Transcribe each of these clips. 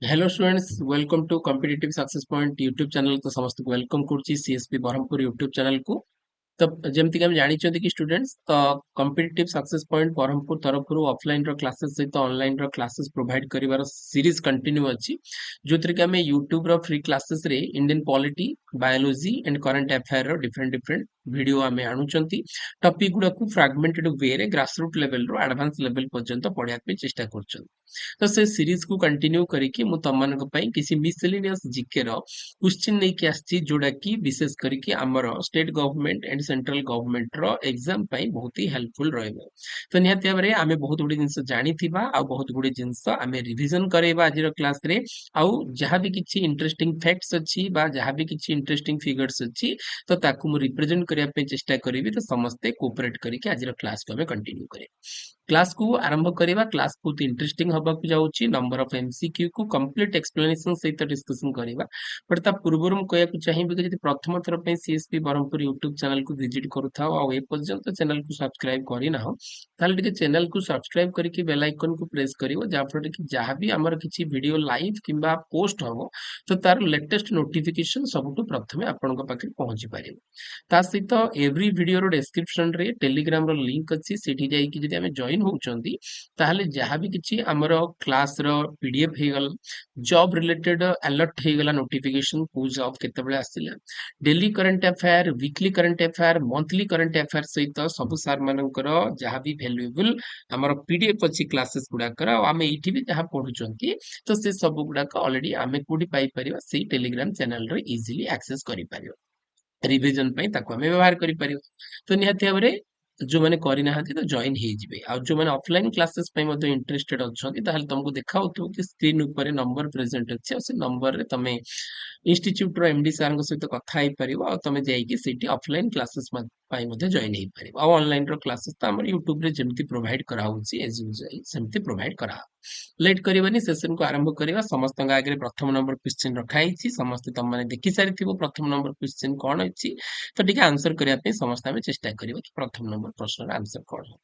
Hello students, welcome to competitive success point YouTube channel. तो समस्त को वेलकम करुच्ची सीएसपी ब्रह्मपुर यूट्यूब चैनल को। तो जमती हम जानते कि स्टूडेंट्स तो कॉम्पिटिटिव सक्सेस पॉइंट ब्रह्मपुर तरफ ऑफलाइन रो क्लासेस सहित ऑनलाइन रो क्लासेस प्रोवाइड करिवार सीरीज कंटिन्यू अछि, जो कि आम यूट्यूब रो फ्री क्लासेस रे Indian polity, biology and current affair रो डिफरेंट डिफरेंट वीडियो आम आणुचंती। टॉपिक गुडा को फ्रैगमेंटेड वे रे ग्रासरूट लेवल रो एडवांस लेवल पर्यंत पढ़िया पे चेष्टा करछन। तो से सीरीज को कंटिन्यू करिके मु तमनक पई किसी मिसलेनियस जीके रो क्वेश्चन नै कि आछि, जोडा कि विशेष करिके हमर state government and central government रो एग्जाम पई बहुत ही हेल्पफुल रहइबो। तो निहाती भाबरे आमे बहुत गुडी जिंस जानिथिबा आ बहुत गुडी जिंस आमे रिवीजन करेबा आज रो क्लास रे। आउ जहाँ भी किछि इंटरेस्टिंग फैक्ट्स अछि बा जहाँ भी किछि इंटरेस्टिंग फिगर्स अछि तो ताकू मु रिप्रेजेंट करिया पे चेष्टा करिवि। तो समस्ते कोऑपरेट करिके आज रो क्लास को आमे कंटिन्यू करे। क्लास को आरंभ करिबा। क्लास बहुत इंटरेस्टिंग हबाकू जाउची। नंबर ऑफ एमसीक्यू को कंप्लीट एक्सप्लेनेशन सहित डिस्कशन करिबा। बट ता पूर्वरु म कहया चाहिबे कि यदि प्रथम थर पे सीएसपी ब्रह्मपुर यूट्यूब चैनल को विजिट करूथाओ आ ए पर्यंत चैनल को सब्सक्राइब करि ना हो, ताले टिके चैनल को सब्सक्राइब करके बेल आइकन को प्रेस करिवो, जा फल कि जहाँ भी हमर किछि वीडियो लाइव किंबा पोस्ट हबो तो तार लेटेस्ट नोटिफिकेशन सबटु प्रथमे आपनक पाखे पहुंची पारिबो। ता सहित एवरी वीडियो रो डिस्क्रिप्शन रे टेलीग्राम रो लिंक अछि, सेठी जाई कि जदि हमें जॉइन होउचंदी ताहले जहाँ भी किछि हमर क्लास रो पीडीएफ हे गल, जॉब रिलेटेड अलर्ट हे गला, नोटिफिकेशन को जॉब केते बेले आसिला, daily current affair, weekly current affair, monthly current affair सहित सब सार मानकर जहाँ भी वैल्यूएबल हमर पीडीएफ अछि क्लासेस गुडा कर आमे एठी भी जहाँ पढुचंती तो से सब गुडा ऑलरेडी आमे कोडी पाई परिबा सेही टेलीग्राम चैनल रे इजीली एक्सेस करि परिबा। रिविजन पई ताको हमें व्यवहार करि परिबा। तो निहाती भाबरे जो माने करि नाहंती तो जॉइन हे जिवे। आ जो माने ऑफलाइन क्लासेस पई मते इंटरेस्टेड अछंती ताहले तुमको देखाउतो कि स्क्रीन ऊपर नंबर प्रेजेंट अछि, और से नंबर रे तमे इंस्टीट्यूट रो एमडी सर को सहित कथा हे परिबो, और तमे जाई कि सेठी ऑफलाइन क्लासेस पई मते जॉइन हे परिबो। आ ऑनलाइन रो क्लासेस त हमर यूट्यूब रे जेमति प्रोवाइड करा होउची एज यूजुअल सेमति प्रोवाइड करा। लेट करबानी, सेशन को आरंभ करबा। समस्त आगे प्रथम नंबर क्वेश्चन रखा है, समस्त तुम मैंने देखि सारी प्रथम नंबर क्वेश्चन कौन अच्छी। तो टिके आंसर करने समस्त आम चेष्टा करिबा कि प्रथम नंबर प्रश्न आंसर कौन है।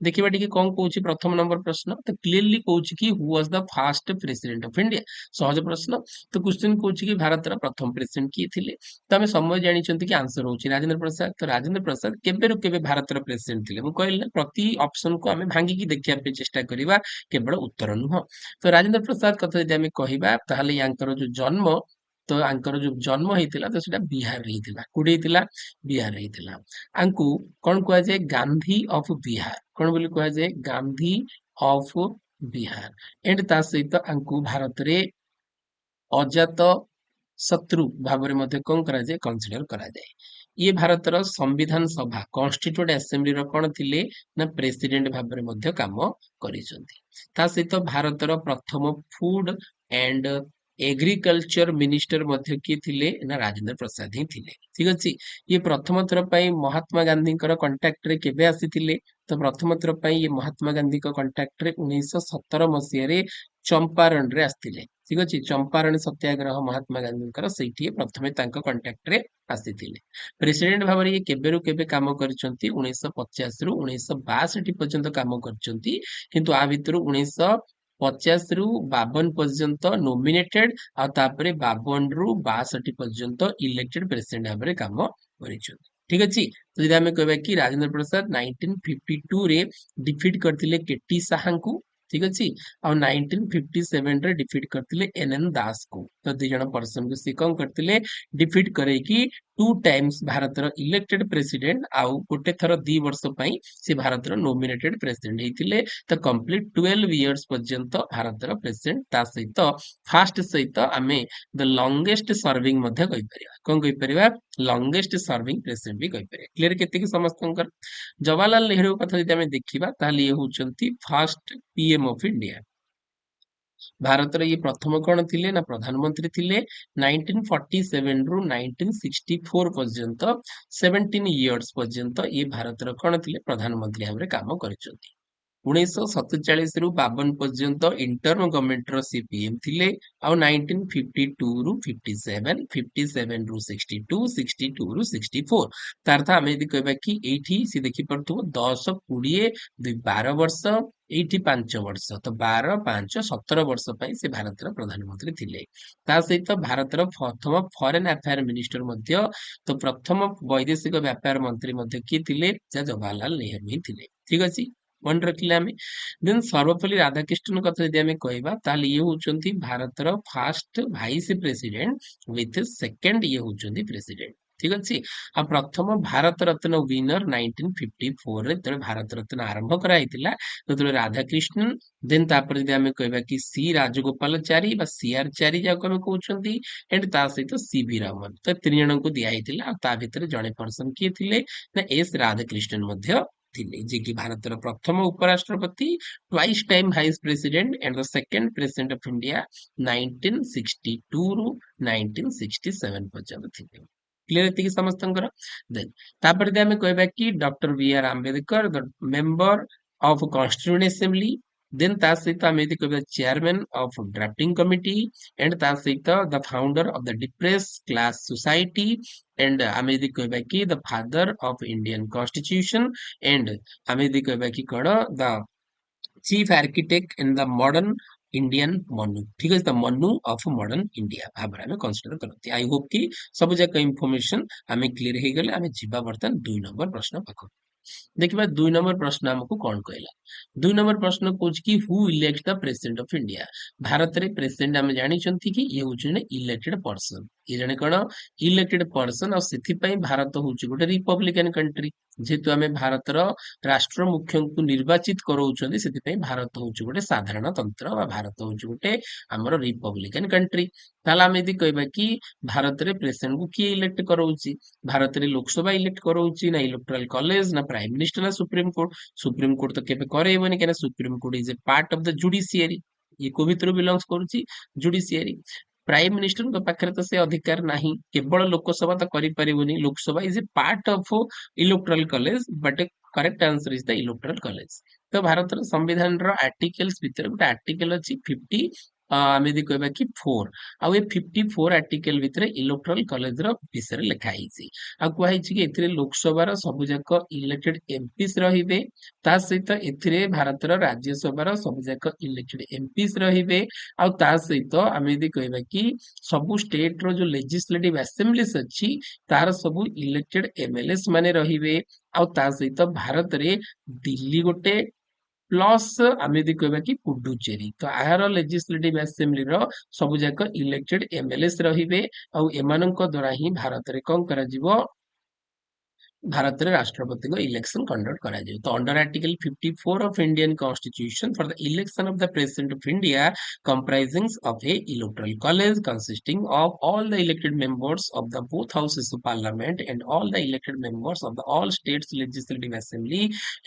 देखिबा टिके कौन कहूची प्रथम नंबर प्रश्न। तो क्लियरली कहूची कि who was the first president of India. सहज प्रश्न। तो क्वेश्चन कहूची कि भारत रा प्रथम प्रेसिडेंट किए थिले। तो आमे समय जानिछंती कि आंसर होची राजेंद्र प्रसाद। तो राजेंद्र प्रसाद केबे रु केबे भारत रा प्रेसिडेंट थिले। मु कहली ना प्रति ऑप्शन को आमे भांगी की देखिया पे चेष्टा करिबा, केवल उत्तर नुह। तो राजेंद्र प्रसाद कथा यदि आमे कहिबा ताहले यांकर जो जन्म, तो आंकर जो जन्म हेतिला तो सेटा बिहार रे हेतिला। कोडे हेतिला? बिहार रे हेतिला। आंकु कोन कुआ जाय? गांधी ऑफ बिहार। कोन बोली कुआ जाय? गांधी ऑफ बिहार। एंड ता सहित आंकु भारत रे अजात शत्रु भाବରେ ମଧ୍ୟ कौन करा जाए? कंसीडर करा जाए। ये भारत रो संविधान सभा कॉन्स्टिट्यूट असेंबली रो कोन थिले ना प्रेसिडेंट भाବରେ ମଧ୍ୟ काम करिसंती। ता सहित भारत रो प्रथम फूड एंड एग्रीकल्चर मिनिस्टर ମଧ୍ୟ किए थिले ना राजेंद्र प्रसाद ही थिले। ठीक अछि। ये प्रथम थर पई महात्मा गांधी कर कांटेक्ट रे केबे आसीथिले? तो प्रथम थर पई ये महात्मा गांधी को कांटेक्ट रे 1917 मसिया रे चंपारण रे आस्थिले। ठीक अछि। चंपारण सत्याग्रह महात्मा गांधी कर सेठी प्रथमे तांको कांटेक्ट रे आसीथिले। प्रेसिडेंट भाବରେ ये केबे रु केबे काम करिसंती? 1950 रु 1962 पर्यंत काम करिसंती। किंतु आ भितरु 1950 रु 52 पर्यंत नॉमिनेटेड, आ तापरे 52 रु 62 पर्यंत इलेक्टेड प्रेसिडेंट भाବରେ काम करिसंती। ठीक अछि। तो यदि आमे कहबा कि राजेंद्र प्रसाद 1952 रे डिफीट करथिले केटी साहा को। ठीक अछि। और 1957 रे डिफीट करथिले एनएन दास को। तो दी जण पर्सन को सी कौन करथिले? डिफीट करे कि 2 टाइम्स भारत रो इलेक्टेड प्रेसिडेंट, आउ गोटे थर 2 वर्ष पई से भारत रो नॉमिनेटेड प्रेसिडेंट हेतिले। तो कंप्लीट 12 इयर्स पर्यंत भारत रो प्रेसिडेंट। ता सहित फास्ट सहित आमे द लॉन्गेस्ट सर्विंग मध्ये कहि परिबा। कोन कहि परिबा? लॉन्गेस्ट सर्विंग प्रेसिडेंट भी कहि परिबा। क्लियर केते कि समस्तंकर? जवाहरलाल नेहरू कथा यदि आमे देखिबा ताहले ये होचंती first PM of India. Bharat रे ये प्रथम कोन थिले ना प्रधानमंत्री थिले। 1947 रु 1964 पर्यंत 17 इयर्स पर्यंत ये भारत रो कोन थिले? प्रधानमंत्री भाବରେ काम करिसंती। 1947 रु 52 पर्यंत इंटर्म गवर्नमेंट रो सीपीएम थिले आ 1952 रु 57 57 रु 62 62 रु 64 तार था आमे यदि कहबा कि एठी सी देखि पड़थु 10 20 12 वर्ष एठी 5 वर्ष तो 12 5 17 वर्ष पई से भारत रो प्रधानमंत्री थिले ता सहित भारत रो प्रथम फॉरेन अफेयर मिनिस्टर मध्य तो प्रथम वैदेशिक व्यापार मंत्री मध्य किए थिले जवाहरलाल नेहरू ही थिले ठीक अछि मन रखिले आमे देन सर्वपल्ली राधाकृष्णन कथा यदि आमे कहबा ताले ये होचंती भारतर first vice president with second ये होचंती प्रेसिडेंट ठीक अछि आ प्रथम भारत रत्न विनर 1954 रे तळे भारत रत्न आरंभ करा हितिला तळे राधाकृष्णन देन तापर यदि आमे कहबा कि सी राजगोपालाचारी बा सीआर चारी जाको आमे कहउचंती एंड ता सहित सीवी रामन तो तीन जन को दिया हितिला आ ता भितर जणे पर्सन किए थिले ना एस राधाकृष्णन मध्य थिले जे कि भारतर प्रथम उपराष्ट्रपति twice time vice president and the second president of India 1962 रु 1967 पर्यंत थिले क्लियर एतिकी समस्तंकर देन तापर दे हमें कहबा कि doctor B R Ambedkar the member of constituent assembly then ता सहित आमे यदि कहबा chairman of drafting committee and ता सहित the founder of the depress class society and आमे यदि कहबा कि the father of Indian constitution and आमे यदि कहबा कि कण the chief architect in the modern Indian Manu ठीक है the Manu of modern India भाबरे हमें कंसीडर करती आई होप कि सब जाक इंफॉर्मेशन हमें क्लियर हो गले हमें जीवा बर्तन 2 नंबर प्रश्न पाखो देखिबा 2 नंबर प्रश्न हमको कौन कहला 2 नंबर प्रश्न पूछ कि who elect the president of India Bharat रे प्रेसिडेंट हम जानि छंती कि ये होचने इलेक्टेड पर्सन ये जने कोन इलेक्टेड पर्सन और सिथि पई भारत होची गोटे रिपब्लिकन कंट्री जेतु आमे भारतर राष्ट्र मुख्य को निर्वाचित करौचंदी सेति पई भारत होची गोटे साधारण तंत्र वा भारत होची गोटे हमर रिपब्लिकन कंट्री ताला आमे यदि कहबा कि भारत रे प्रेसिडेंट को किए इलेक्ट करौची भारत रे लोकसभा इलेक्ट करौची ना इलेक्टोरल कॉलेज ना प्राइम मिनिस्टर ना सुप्रीम कोर्ट तो केबे करेबनी केना supreme court is a part of the judiciary ये को भितर बिलोंग्स करूची जुडिशियरी प्राइम मिनिस्टर को पाखरे तो से अधिकार नाही केवल लोकसभा तो करि परिबनी Lok Sabha is a part of electoral college but correct answer is the electoral college तो भारत संविधान रो आर्टिकल्स भितर गोटे आर्टिकल अछि 50 आमे यदि कहबा कि 4 आ ए 54 आर्टिकल भितर इलेक्टोरल कॉलेज रो विषय लिखा हिची आ कुआ हिची कि एथिरे लोकसभा रो सब जाक इलेक्टेड एमपीस रहिबे ता सहित एथिरे भारत रो राज्यसभा रो सब जाक इलेक्टेड एमपीस रहिबे आ ता सहित आमे यदि कहबा कि सब स्टेट रो जो लेजिस्लेटिव असेंबलीज अछि तार सब इलेक्टेड एमएलएस माने रहिबे आ ता सहित भारत रे दिल्ली गोटे प्लस आमे यदि कहबा कि पुडुचेरी तो आहार लेजिस्लेटिव असेंबली रो सब जाक इलेक्टेड एमएलएस रहिबे आ एमानंक द्वारा ही भारत रे कोन करा जिवो भारत रे राष्ट्रपति को इलेक्शन कंडक्ट करा जाय तो under article 54 of Indian constitution for the election of the president of India comprising of a electoral college consisting of all the elected members of the both houses of parliament and all the elected members of the all states legislative assembly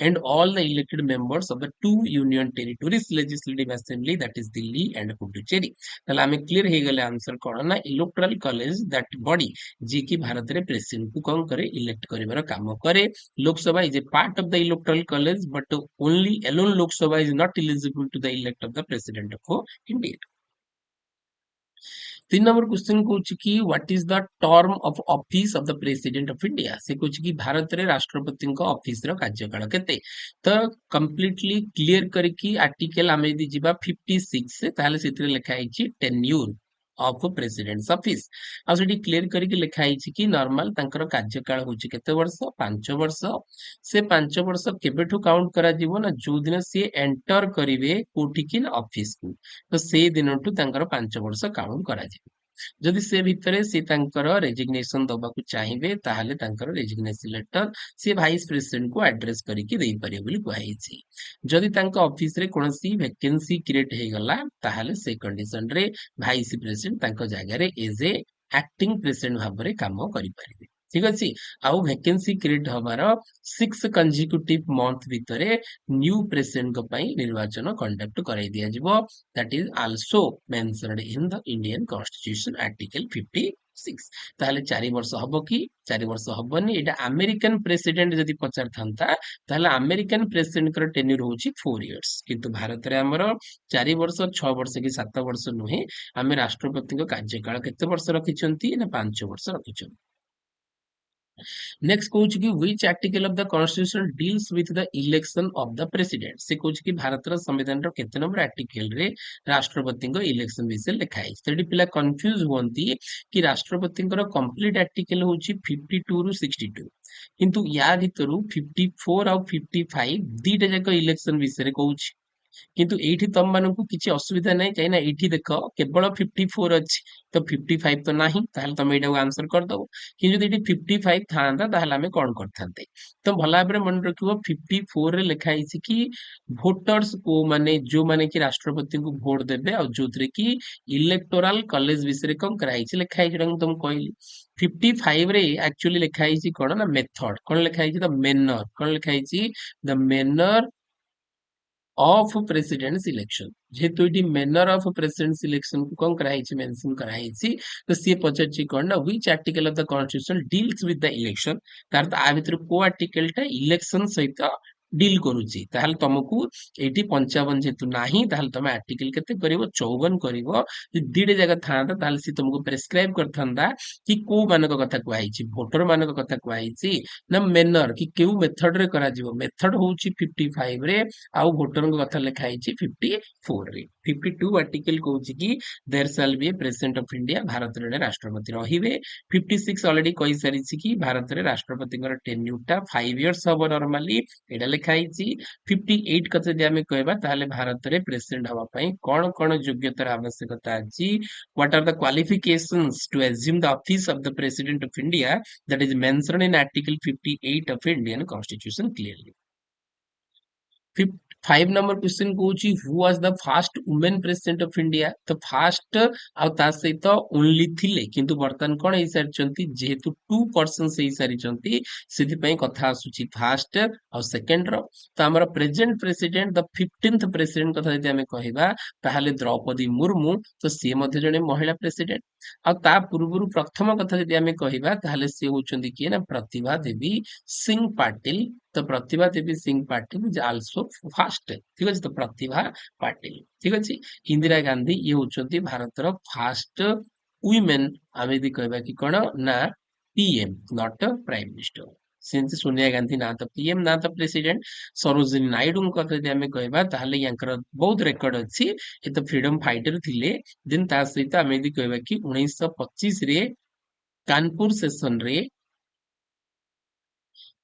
and all the elected members of the two union territories legislative assembly that is Delhi and Puducherry तला हमें clear हे गले answer कोन ना electoral college that body जी की भारत रे president को कोन करे elect करिवार काम करे Lok Sabha is a part of the electoral college but only alone Lok Sabha is not eligible to the elect of the president of India 3 number question कहूँ कि what is the term of office of the president of India से कहूँ कि भारत रे राष्ट्रपति office रो कार्यकाल केते तो कंप्लीटली क्लियर करके आर्टिकल आमे यदि जिबा 56 से ताले सेतिर लिखा हिची टेन्यूर ऑफ प्रेसिडेंट्स ऑफिस आ सेठी क्लियर करके लिखा हिची कि नॉर्मल तांकर कार्यकाल होची केते वर्ष 5 वर्ष से 5 वर्ष केबेठु काउंट करा जीवो ना जो दिन से एंटर करिवे कोठी कि ऑफिस को तो से दिनटु तांकर 5 वर्ष काउंट करा जीवो जदि से भितरे से तांकर रेजिग्नेशन दबाकू चाहिए ताहले तांकर रेजिग्नेशन लेटर से वाइस प्रेसिडेंट को एड्रेस करके देई परियो बोली कहैछि जदि तांका ऑफिस रे कोनसी वैकेंसी क्रिएट हे गला ताहले से कंडीशन रे वाइस प्रेसिडेंट तांका जगह रे एज ए एक्टिंग प्रेसिडेंट भाबरे काम करि परिबे ठीक अछि आउ वैकेंसी क्रिएट हबार 6 कंजिक्यूटिव मंथ भितरे न्यू प्रेसिडेंट को पई निर्वाचन कंडक्ट कराई दिया जिवो that is also mentioned in the Indian constitution article 56 6 ताहले 4 वर्ष हबो कि 4 वर्ष हबनी एटा अमेरिकन प्रेसिडेंट जदि पचार थांता ताहले अमेरिकन प्रेसिडेंट कर टेन्यूर होची 4 इयर्स किंतु भारत रे हमर 4 वर्ष 6 वर्ष कि 7 वर्ष नुहे आमे राष्ट्रपति को कार्यकाल केते वर्ष रखिचंती ना 5 वर्ष रखिचंती। नेक्स्ट कहूँ कि which article of the constitution deals with the election of the president से कहूँ कि भारत संविधान केते नंबर आर्टिकल रे राष्ट्रपति इलेक्शन विषय लिखा है तेडी पिला कंफ्यूज होंती कि राष्ट्रपति कंप्लीट आर्टिकल होची 52 रु 62 किंतु या भितरु 54 और 55 दीटा जाक इलेक्शन विषय कहूँ किंतु एठी तम मानकु किछि असुविधा नै काई ना एठी देखो केवल 54 अछि तो 55 तो नाही ताहले तमे एटा आंसर कर दबो कि जदि एठी 55 थांदा ताहले हमें कोन करथांते तो भला भाबरे मन रखिबो 54 रे लिखा हिछि कि वोटर्स को माने जो माने कि राष्ट्रपति को वोट देबे और जोथरे कि इलेक्टोरल कॉलेज विषय कोन करा हिछि लिखा हिछि तुम कहली 55 रे एक्चुअली लिखा हिछि कोन ना मेथड कोन लिखा हिछि द मैनर कोन लिखा हिछि the manner of president's election जेहेतु ये मैनर ऑफ प्रेसिडेंट्स इलेक्शन को कौन कराई मेंशन कराई तो सी पचार कौन ना which article of the constitution deals with the election तार आ भितर को आर्टिकल टा इलेक्शन सहित डील करूची ताहले तुमको 55 जेतु नाही ताहले तुम आर्टिकल केते करिवो 54 करिवो जे दीडे जगह थांदा ताहले सी तुमको प्रेस्क्राइब करथांदा कि को मानक कथा कुआइची वोटर मानक कथा कुआइची ना मैनर कि केउ मेथड रे करा जीवो मेथड होउची 55 रे आउ वोटर को कथा लिखा हिची 54 रे 52 आर्टिकल कहूची कि there shall be a president of India Bharat रे राष्ट्रपति रहिबे 56 ऑलरेडी कहि सारिछि कि भारत रे राष्ट्रपति टेन्यूर टा 5 इयर्स हबो नॉर्मली एटा लिखा हिची 58 कथा जे हमें कहबा ताहले भारत रे प्रेसिडेंट हवा पई कोन कोन योग्यतार आवश्यकता अछि what are the qualifications to assume the office of the president of India that is mentioned in article 58 of Indian constitution clearly 5 number question कहूची who was the first women president of India तो first आ ता सहित only थिले किंतु वर्तमान कोन हे सारिचंती जेहेतु 2 person से सारिचंती सेति पई कथा आसुची फर्स्ट आ सेकंड रो तो हमर present president the 15th president कथा जदि हमें कहिबा ताहाले द्रौपदी मुर्मू तो से मध्ये जने महिला प्रेसिडेंट आ ता पूर्वरु प्रथम कथा जदि हमें कहिबा ताहाले से होचंती कि ना प्रतिभा देवी सिंह पाटिल तो Pratibha Devi Singh Patil is also fast ठीक अछि तो प्रतिभा पाटिल ठीक अछि इंदिरा गांधी ये होचंती भारत रो फास्ट वुमेन आमे यदि कहबा कि कोन ना PM not prime minister since Sonia Gandhi ना तो पीएम ना तो प्रेसिडेंट सरोजिनी नायडू को कथा यदि हमें कहबा ताहले यांकर बहुत रेकॉर्ड अछि ए तो फ्रीडम फाइटर थिले दिन ता सहित आमे यदि कहबा कि 1925 रे कानपुर सेशन रे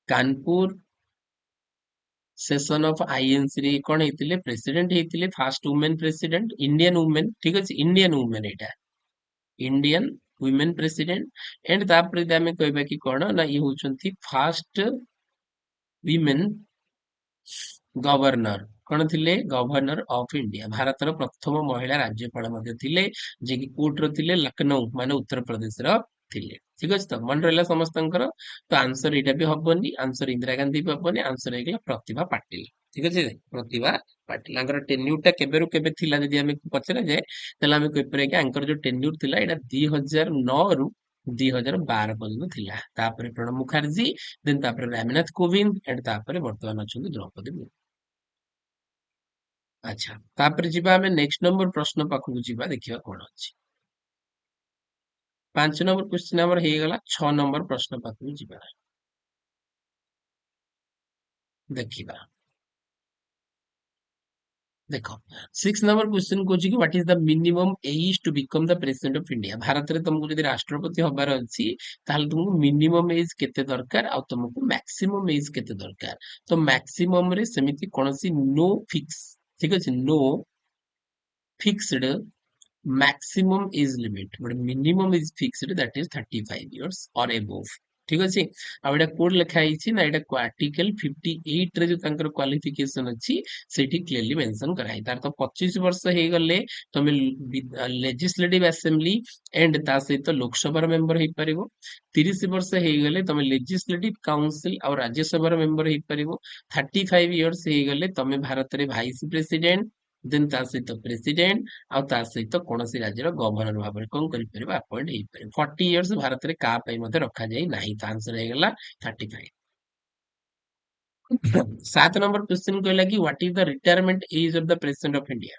कानपुर सेशन ऑफ आईएनसी रे कोन हेतिले प्रेसिडेंट हेतिले first women president Indian women ठीक अछि इंडियन वुमेन एटा इंडियन वुमेन प्रेसिडेंट एंड तापर यदि हमें कहबा कि कोन ना ये होचंती फर्स्ट वुमेन गवर्नर कोन थिले गवर्नर ऑफ इंडिया भारत रो प्रथम महिला राज्यपाल मध्ये थिले जे कि कोर्ट रो थिले लखनऊ माने उत्तर प्रदेश रो थिले ठीक अछि तो मन रहला समस्तंकर तो आंसर एटा भी हबनी आंसर इंदिरा गांधी भी हबनी आंसर हेगला प्रतिभा पाटिल ठीक अछि प्रतिभा पाटिल अंकर टेन्यूर टा केबेरु केबे थिला जदि हमें पचरा जाय तले हमें कहि परे कि अंकर जो टेन्यूर थिला एटा 2009 रु 2012 पर्यंत थिला तापर प्रणब मुखर्जी देन तापर रामनाथ कोविंद एंड तापर वर्तमान अछंती द्रौपदी मुर्मू अच्छा तापर जिबा हमें नेक्स्ट नंबर प्रश्न पाखु जिबा देखिबा कोन अछि 5 नंबर क्वेश्चन हमर हे गला 6 नंबर प्रश्न पाखु जिबा देखिबा देखो 6 नंबर क्वेश्चन को कि what is the minimum age to become the president of India Bharat रे तुमको यदि राष्ट्रपति होबार अछि ताहले तुमको मिनिमम एज केते दरकार आ तुमको मैक्सिमम एज केते दरकार तो मैक्सिमम रे समिति कोनसी नो फिक्स ठीक अछि no fixed maximum age limit but minimum is fixed that is 35 years or above ठीक अछि आ एटा कोड लिखा हिची ना एटा आर्टिकल 58 रे जो तांकर क्वालिफिकेशन अछि सेठी क्लियरली मेंशन कराई तार तो 25 वर्ष हे गले तमे लेजिस्लेटिव असेंबली एंड ता सहित लोकसभा मेंबर हे परिबो 30 वर्ष हे गले तमे लेजिस्लेटिव काउंसिल और राज्यसभा मेंबर हे परिबो 35 इयर्स हे गले तमे भारत रे वाइस प्रेसिडेंट ଦେନ୍ ତା ସହିତ ପ୍ରେସିଡେଣ୍ଟ ଆଉ ତା ସହିତ କୌଣସି ରାଜ୍ୟର ଗଭର୍ଣ୍ଣର ଭାବରେ କଣ କରିପାରିବ ଆପଏଣ୍ଟ ହେଇପାରିବ। 40 ଇୟର୍ସ ଭାରତରେ କାହା ପାଇଁ ମଧ୍ୟ ରଖାଯାଇ ନାହିଁ। ତ ଆନ୍ସର ହେଇଗଲା 35। 7 ନମ୍ବର କ୍ୱେଶ୍ଚିନ୍ କହିଲା କି what is the retirement age of the president of India.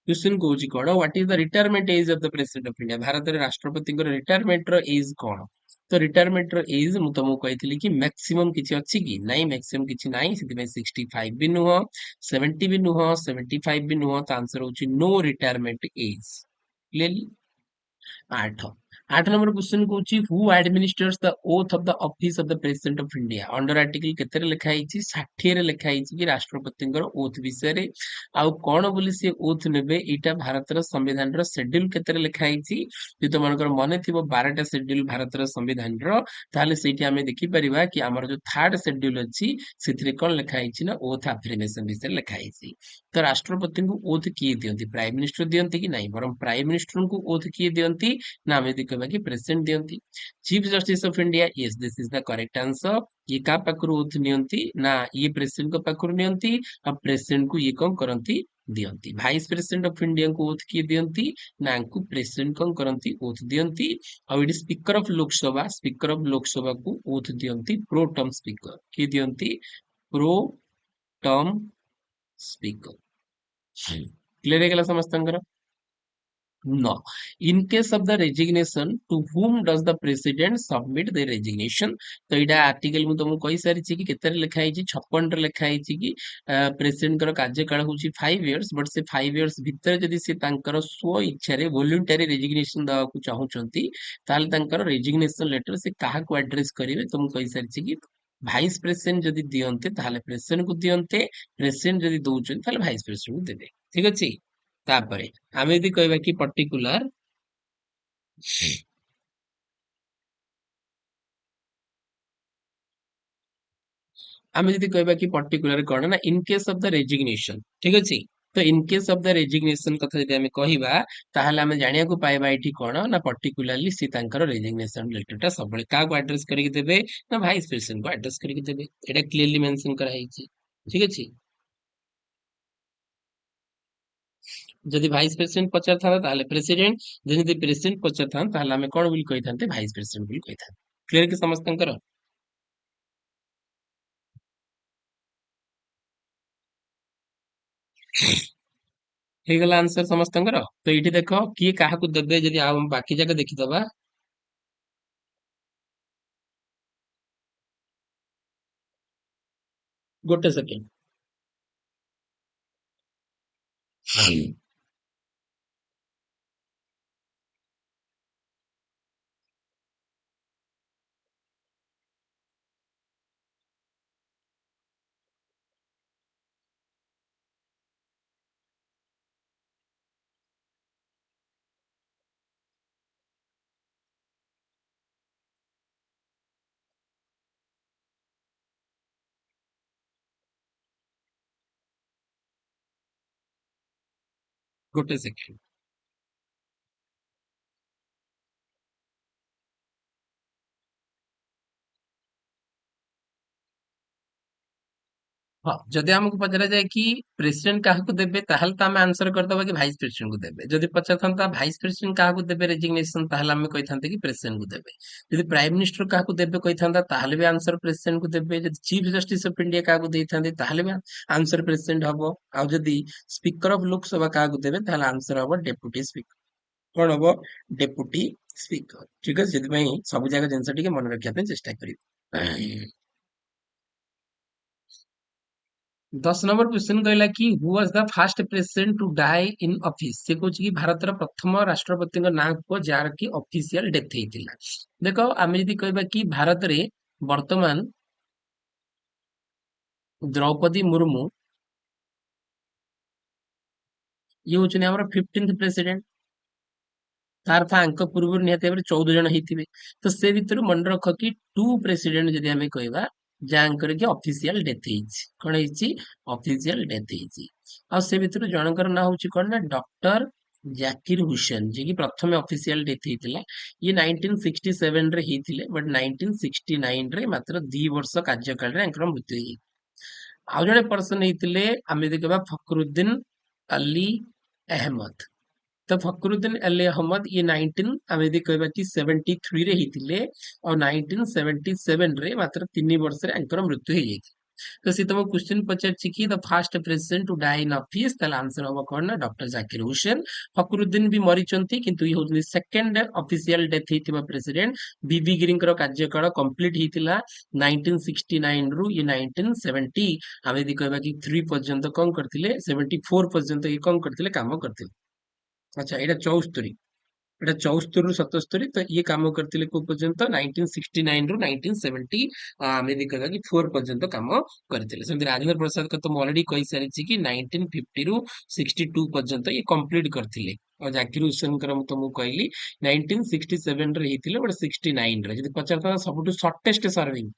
Question कौन कौन what is the retirement age of the president of India. Bharat रे राष्ट्रपति रिटायरमेंट रो एज कौन। तो रिटायरमेंट रो एज मु तुमको कही कि मैक्सिमम किछि अछि कि नहीं, मैक्सिमम किछि नहीं, सिद्धि में 65 भी नुह, 70 भी नुह, 75 भी नुह। तो आंसर होछि no retirement age. Clearly 8 8 number question कहूँ who administers the oath of the office of the president of India. Under article केते लिखा है 60 रे लिखा है कि राष्ट्रपति ओथ विषय रे आउ कौन बोली से ओथ नेबे। एटा भारत संविधान रो शेड्यूल केते लिखा है जे तो मनकर मने थिबो 12टा शेड्यूल भारत संविधान रो, ताले सेठी हमें देखि परिबा कि हमर जो थर्ड शेड्यूल अछि सेथिरे कोन लिखा है ना ओथ अफर्मेशन विषय लिखा है। तो राष्ट्रपति को ओथ किए दियंती, प्राइम मिनिस्टर दियंती कि नहीं, बरम प्राइम मिनिस्टर को ओथ किए दियंती ना आम यदि कहबा कि प्रेसिडेंट दियंती। Chief justice of India, yes this is the correct answer. ये का पाखरु ओथ नियंती ना ये प्रेसिडेंट को पाखरु नियंती, अब प्रेसिडेंट को ये कौन करंती दियंती। वाइस प्रेसिडेंट ऑफ इंडिया को ओथ किए दियंती ना को प्रेसिडेंट कौन करंती ओथ दियंती। और it speaker of Lok Sabha, speaker of Lok Sabha को ओथ दियंती प्रो टर्म स्पीकर किए दियंती प्रो टर्म स्पीकर। क्लियर है समस्त। No. In case of the resignation, to whom does the president submit the resignation? तो इटा आर्टिकल मु तुमको कहि सारी कि केते लिखा है 56 रे लिखा है कि प्रेसिडेंट कर कार्यकाल होची 5 इयर्स, बट से 5 इयर्स भीतर जदि से तांकर स्व इच्छा रे वॉलंटरी रेजिग्नेशन दवा को चाहउचंती ताल तांकर रेजिग्नेशन लेटर से काहा को एड्रेस करिवे तुमको कहि सारी कि भाइस प्रेसिडेंट जदि दियंते ताले प्रेसिडेंट को दियंते, प्रेसिडेंट जदि दउचन ताले भाइस प्रेसिडेंट को देबे। ठीक अछि। तापरे आमे यदि कहबा कि पर्टिकुलर आमे यदि कहबा कि पर्टिकुलर कोन ना in case of the resignation. ठीक अछि। तो in case of the resignation कथा यदि आमे कहिबा ताहाले आमे जानिया को पाइबा एठी कोन ना पर्टिकुलरली सी तांकर रेजिग्नेशन लेटर ता सबले का को एड्रेस करिक देबे ना वाइस प्रेसिडेंट को एड्रेस करिक देबे। एटा क्लियरली मेंशन करा हैछि। ठीक अछि। जदि वाइस प्रेसिडेंट पचार था ताहाले प्रेसिडेंट, जदि प्रेसिडेंट पचार था ताहाले आमे कोन बोली कहिथांते वाइस प्रेसिडेंट बोली कहिथां। क्लियर कि समस्तंकर। ହେଇଗଲା ଆନ୍ସର ସମସ୍ତଙ୍କର। ତ ଏଇଠି ଦେଖ କିଏ କାହାକୁ ଦେବେ ଯଦି ଆଉ ବାକି ଯାକ ଦେଖିଦବା। ଗୋଟେ ସେକେଣ୍ଡ। ଗୋଟେ ସେକେଣ୍ଡ। हाँ जदि हमको पचरा जाए कि प्रेसिडेंट काहाकू देबे ताहले तो आमे आंसर करदबा कि वाइस प्रेसिडेंट को देबे। जदि पचारथांता वाइस प्रेसिडेंट काहाकू देबे रेजिग्नेशन ताहले आमे कहिथांते कि प्रेसिडेंट को देबे। जदि प्राइम मिनिस्टर काहाकू देबे कहिथांता ताहले भी आंसर प्रेसिडेंट को देबे। जदि चीफ जस्टिस ऑफ इंडिया काहाकू देइथांते ताहले भी आंसर प्रेसिडेंट हबो। आ जदि स्पीकर ऑफ लोकसभा काहाकू देबे ताहले आंसर हबो डेप्यूटी स्पीकर। कोन हबो डेप्यूटी स्पीकर। ठीक है जदि भाई सब जगह जिंस टिके मन रखिया पे चेष्टा करियो। 10 नंबर क्वेश्चन कहला कि who was the first president to die in office. से कहूँ कि भारतर प्रथम राष्ट्रपति नाम को जार की ऑफिशियल डेथ होइतिला। देखो आमे यदि कहबा कि भारत रे वर्तमान द्रौपदी मुर्मू ये होचने हमर 15th प्रेसिडेंट। तार था पूर्व निहत 14 जन होइतिबे। तो से भितर मन रख कि टू प्रेसिडेंट जदि आमे कहबा जांकर कि ऑफिशियल डेथ ହେଇଛି। कोन ହେଇଛି ऑफिशियल डेथ ହେଇଛି। आ से भितर जनकर ना होची कोन ना डॉक्टर जाकिर हुसैन जे कि प्रथम ऑफिशियल डेथ ହେଇଥିଲା। ये 1967 रे ହେଇଥିଲେ बट 1969 रे मात्र 2 वर्ष कार्यकाल रे अंकर मृत्यु ହେଇଛି। आउ जड़े पर्सन होते आम यदि कह फखरुद्दीन अली अहमद। तो फखरुद्दीन अली अहमद ये 19 आम यदि कह कि 73 रे होते और 1977 रे मात्र 3 वर्ष मृत्यु हो जाती। तो सी तुमको क्वेश्चन पचार कि the first president to die in office ताले आंसर हम कौन ना डॉक्टर जाकिर हुसैन। फखरुद्दीन भी मरीचंती किंतु ये होतनी सेकंड ऑफिशियल डेथ हेतिबा प्रेसिडेंट। बीबी गिरिंकर कार्यकाल कंप्लीट हेतिला 1969 रु ये 1970 हम यदि कहबा कि 3 पर्यंत कौन करथिले 74 पर्यंत ये कौन करथिले काम करथिले। अच्छा एटा 74 एटा 74 रु 77 तो ये काम करथिले को पर्यंत 1969 रु 1970 आमे देखा कि 4 पर्यंत काम करथिले। सेमति राजेंद्र प्रसाद का तो ऑलरेडी कहि सारिछि कि 1950 रु 62 पर्यंत ये कंप्लीट करथिले। और जाकिर हुसैन कर तो मु कहली 1967 रे हिथिले बट 69 रे जदि पचारता सबटु शॉर्टेस्ट सर्विंग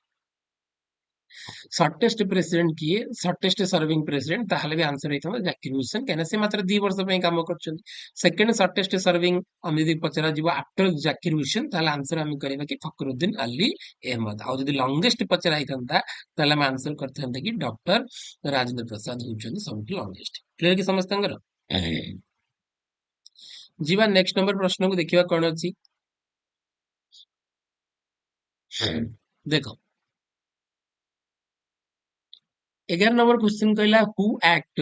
शॉर्टेस्ट प्रेसिडेंट किए शॉर्टेस्ट सर्विंग प्रेसिडेंट ताहले भी आंसर होता जाकिर हुसैन कहना से मात्र 2 वर्ष पे काम करछन। सेकंड शॉर्टेस्ट सर्विंग हम यदि पचरा जीव आफ्टर जाकिर हुसैन ताहले आंसर हम करबा कि फखरुद्दीन अली अहमद। आ जदि लॉन्गेस्ट पचरा हितंता ताहले हम आंसर करथंते कि doctor Rajendra Prasad होचन सबटु longest. Clear कि समस्तंगर जीवा नेक्स्ट नंबर प्रश्न को देखिबा कोन अछि देखो 11 नंबर क्वेश्चन कहला हु एक्ट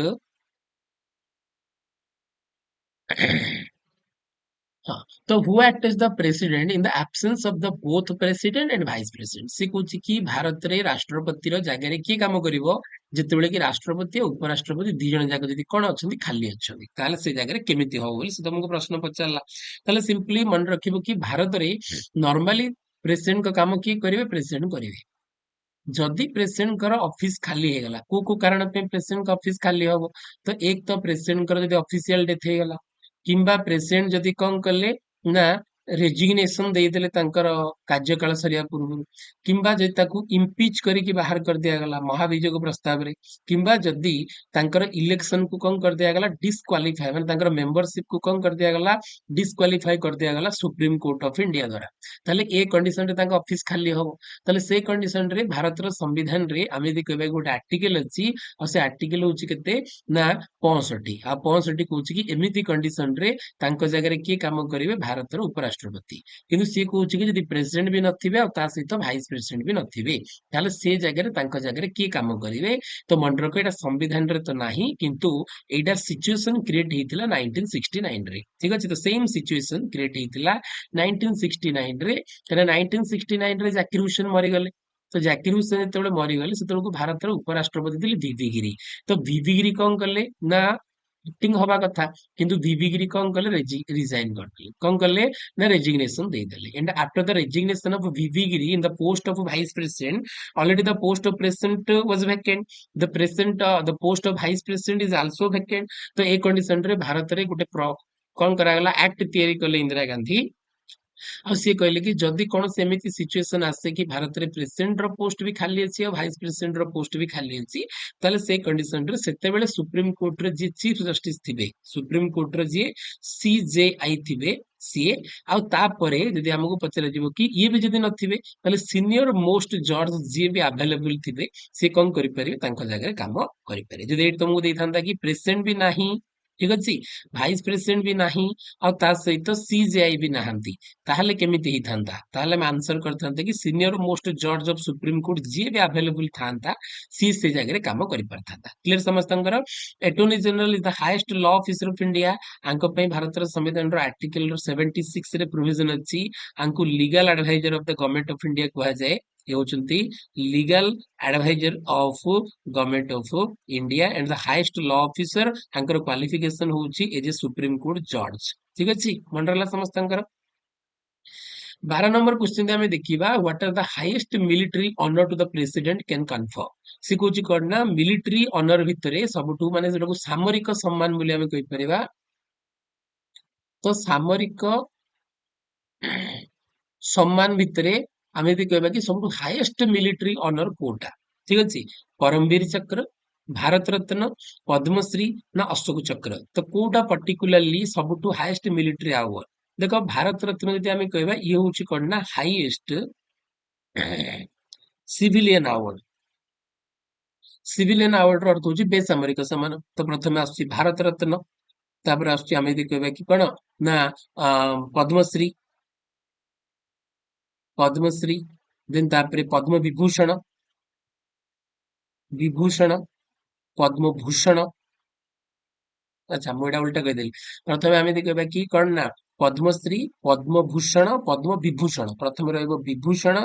हाँ तो who act as the president in the absence of the both president and vice president से कहूँ कि भारत रे राष्ट्रपति जगह किए काम करिवो जेतेबेले कि राष्ट्रपति और उपराष्ट्रपति दी जण जाक जदि कोन अछंती खाली अछंती ताले से जगह केमिति हो बोली से तुमको प्रश्न पचारला। ताले सिंपली मन रखिबो कि भारत रे नॉर्मली प्रेसिडेंट का काम किए करिवे प्रेसिडेंट करिवे। जदि प्रेसिडेंट कर ऑफिस खाली हे गला को कारण पे प्रेसिडेंट का ऑफिस खाली हो तो एक तो प्रेसिडेंट कर जदि ऑफिशियल डेथ हे गला किंबा प्रेसिडेंट जदि कौन कले ना रेजिग्नेशन देदेले तांकर कार्यकाल सरिया पूर्व किंबा जदि ताकू इम्पीच करके बाहर कर दिया गला महाभियोग प्रस्ताव रे किंबा जदि तांकर इलेक्शन को कौन कर दिया गला डिस्क्वालीफाई माने तांकर मेंबरशिप को कौन कर दिया गला डिस्क्वालीफाई कर दिया गला सुप्रीम कोर्ट ऑफ इंडिया द्वारा ताले ए कंडीशन रे तांका ऑफिस खाली हो ताले से कंडीशन रे भारत रो संविधान रे आमे देखि कहबा गोटे आर्टिकल अछि और से आर्टिकल होछि केते ना 65 आ 65 कहूछि कि एमिति कंडीशन रे तांको जगह रे के काम करिवे भारत रो उपराष्ट्रपति किंतु से कहूछि कि यदि प्रेसिडेंट भी नथिबे और ता सहित वाइस प्रेसिडेंट भी नथिबे ताले से जगह रे तांको जगह रे के काम करिवे। तो मन रखो एटा संविधान रे तो नाही किंतु एटा सिचुएशन क्रिएट हेतिला 1969 रे ठीक अछि। तो सेम सिचुएशन क्रिएट हेतिला 1969 रे तेना 1969 रे जाकिर हुसैन मरि गले। तो जाकिर हुसैन जेतेबेले मरि गले सेतेबेलକୁ ଭାରତର ଉପରାष्ट्रपତି ଥିଲେ ଭିଭି गिरी। तो ଭିଭି गिरी कौन कले ना एक्टिंग हवा कथा किंतु ଭିଭି गिरी कौन कले रिजाइन करले कौन कले ना रेजिग्नेशन दे देले and after the resignation of VV Giri in the post of vice president already the post of president was vacant the president the post of vice president is also vacant. तो a condition रे भारत रे गोटे कौन करागला act तैयारी कले इंदिरा गांधी ଆଉ ସିଏ କହିଲେ କି ଯଦି କୌଣସି ଏମିତି ସିଚୁଏସନ ଆସେ କି ଭାରତରେ ପ୍ରେସିଡେଣ୍ଟ ର ପୋଷ୍ଟ ବି ଖାଲି ଅଛି ଆଉ ଭାଇସ ପ୍ରେସିଡେଣ୍ଟ ର ପୋଷ୍ଟ ବି ଖାଲି ଅଛି ତାହେଲେ ସେ କଣ୍ଡିସନରେ ସେତେବେଳେ ସୁପ୍ରିମକୋର୍ଟରେ ଯିଏ ଚିଫ ଜଷ୍ଟିସ ଥିବେ ସୁପ୍ରିମକୋର୍ଟର ଯିଏ ସିଜେଆଇ ଥିବେ ସିଏ ଆଉ ତାପରେ ଯଦି ଆମକୁ ପଚରାଯିବ କି ଇଏ ବି ଯଦି ନଥିବେ ତାହେଲେ ସିନିୟର ମୋଷ୍ଟ ଜଜ ଯିଏ ବି ଆଭେଲେବୁଲ ଥିବେ ସେ କଣ କରିପାରିବେ ତାଙ୍କ ଜାଗାରେ କାମ କରିପାରିବେ। ଯଦି ଏଇଠି ତମକୁ ଦେଇଥାନ୍ତା କି ପ୍ରେସିଡେଣ୍ଟ ବି ନାହିଁ ଠିକ ଅଛି ଭାଇସ ପ୍ରେସିଡେଣ୍ଟ ବି ନାହିଁ ଆଉ ତା ସହିତ ସିଜେଆଇ ବି ନାହାନ୍ତି ତାହେଲେ କେମିତି ହେଇଥାନ୍ତା ତାହେଲେ ଆମେ ଆନ୍ସର କରିଥାନ୍ତେ କି ସିନିୟର ମୋଷ୍ଟ ଜଜ ଅଫ ସୁପ୍ରିମକୋର୍ଟ ଯିଏ ବି ଆଭେଲେବୁଲ ଥାନ୍ତା ସିଏ ସେ ଜାଗାରେ କାମ କରିପାରିଥାନ୍ତା। କ୍ଲିୟର ସମସ୍ତଙ୍କର attorney general is the highest law officer of India ଆଙ୍କ ପାଇଁ ଭାରତର ସମ୍ବିଧାନର ଆର୍ଟିକଲ 76 ରେ ପ୍ରୋଭିଜନ ଅଛି ଆଙ୍କୁ legal adviser of the government of India କୁହାଯାଏ। ये होचंती legal adviser of government of India and the highest law officer आंकर क्वालिफिकेशन होची एज ए सुप्रीम कोर्ट जज ठीक अछि मन रहला समस्तंकर। 12 नंबर क्वेश्चन आमे देखिबा what are the highest military honour to the president can confirm से कहूची करना मिलिटरी ऑनर भितरे सबटू माने जेटाको सामरिक सम्मान बोली आमे कहि परिबा तो सामरिक सम्मान भितरे आमे यदि कहबा कि सबटू हाईएस्ट मिलिटरी ऑनर कोटा ठीक अछि परमवीर चक्र भारत रत्न पद्मश्री ना अशोक चक्र तो कोटा पर्टिकुलरली सबटू हाईएस्ट मिलिटरी अवार्ड देखो भारत रत्न यदि आमे कहबा ये होची कोन highest civilian award civilian award ର ଅର୍ଥ ହଉଛି ବେସାମରିକ ସମ୍ମାନ। ତ ପ୍ରଥମେ ଆସୁଛି ଭାରତ ରତ୍ନ, ତାପରେ ଆସୁଛି ଆମେ ଯଦି କହିବା କି କଣ ନା ପଦ୍ମଶ୍ରୀ, ପଦ୍ମଶ୍ରୀ, ଦେନ୍ ତାପରେ ପଦ୍ମ ବିଭୂଷଣ, ବିଭୂଷଣ, ପଦ୍ମଭୂଷଣ। ଆଚ୍ଛା ମୁଁ ଏଇଟା ଉଲ୍ଟା କହିଦେଲି। ପ୍ରଥମେ ଆମେ ଯଦି କହିବା କି କଣ ନା ପଦ୍ମଶ୍ରୀ, ପଦ୍ମଭୂଷଣ, ପଦ୍ମ ବିଭୂଷଣ। ପ୍ରଥମେ ରହିବ ବିଭୂଷଣ,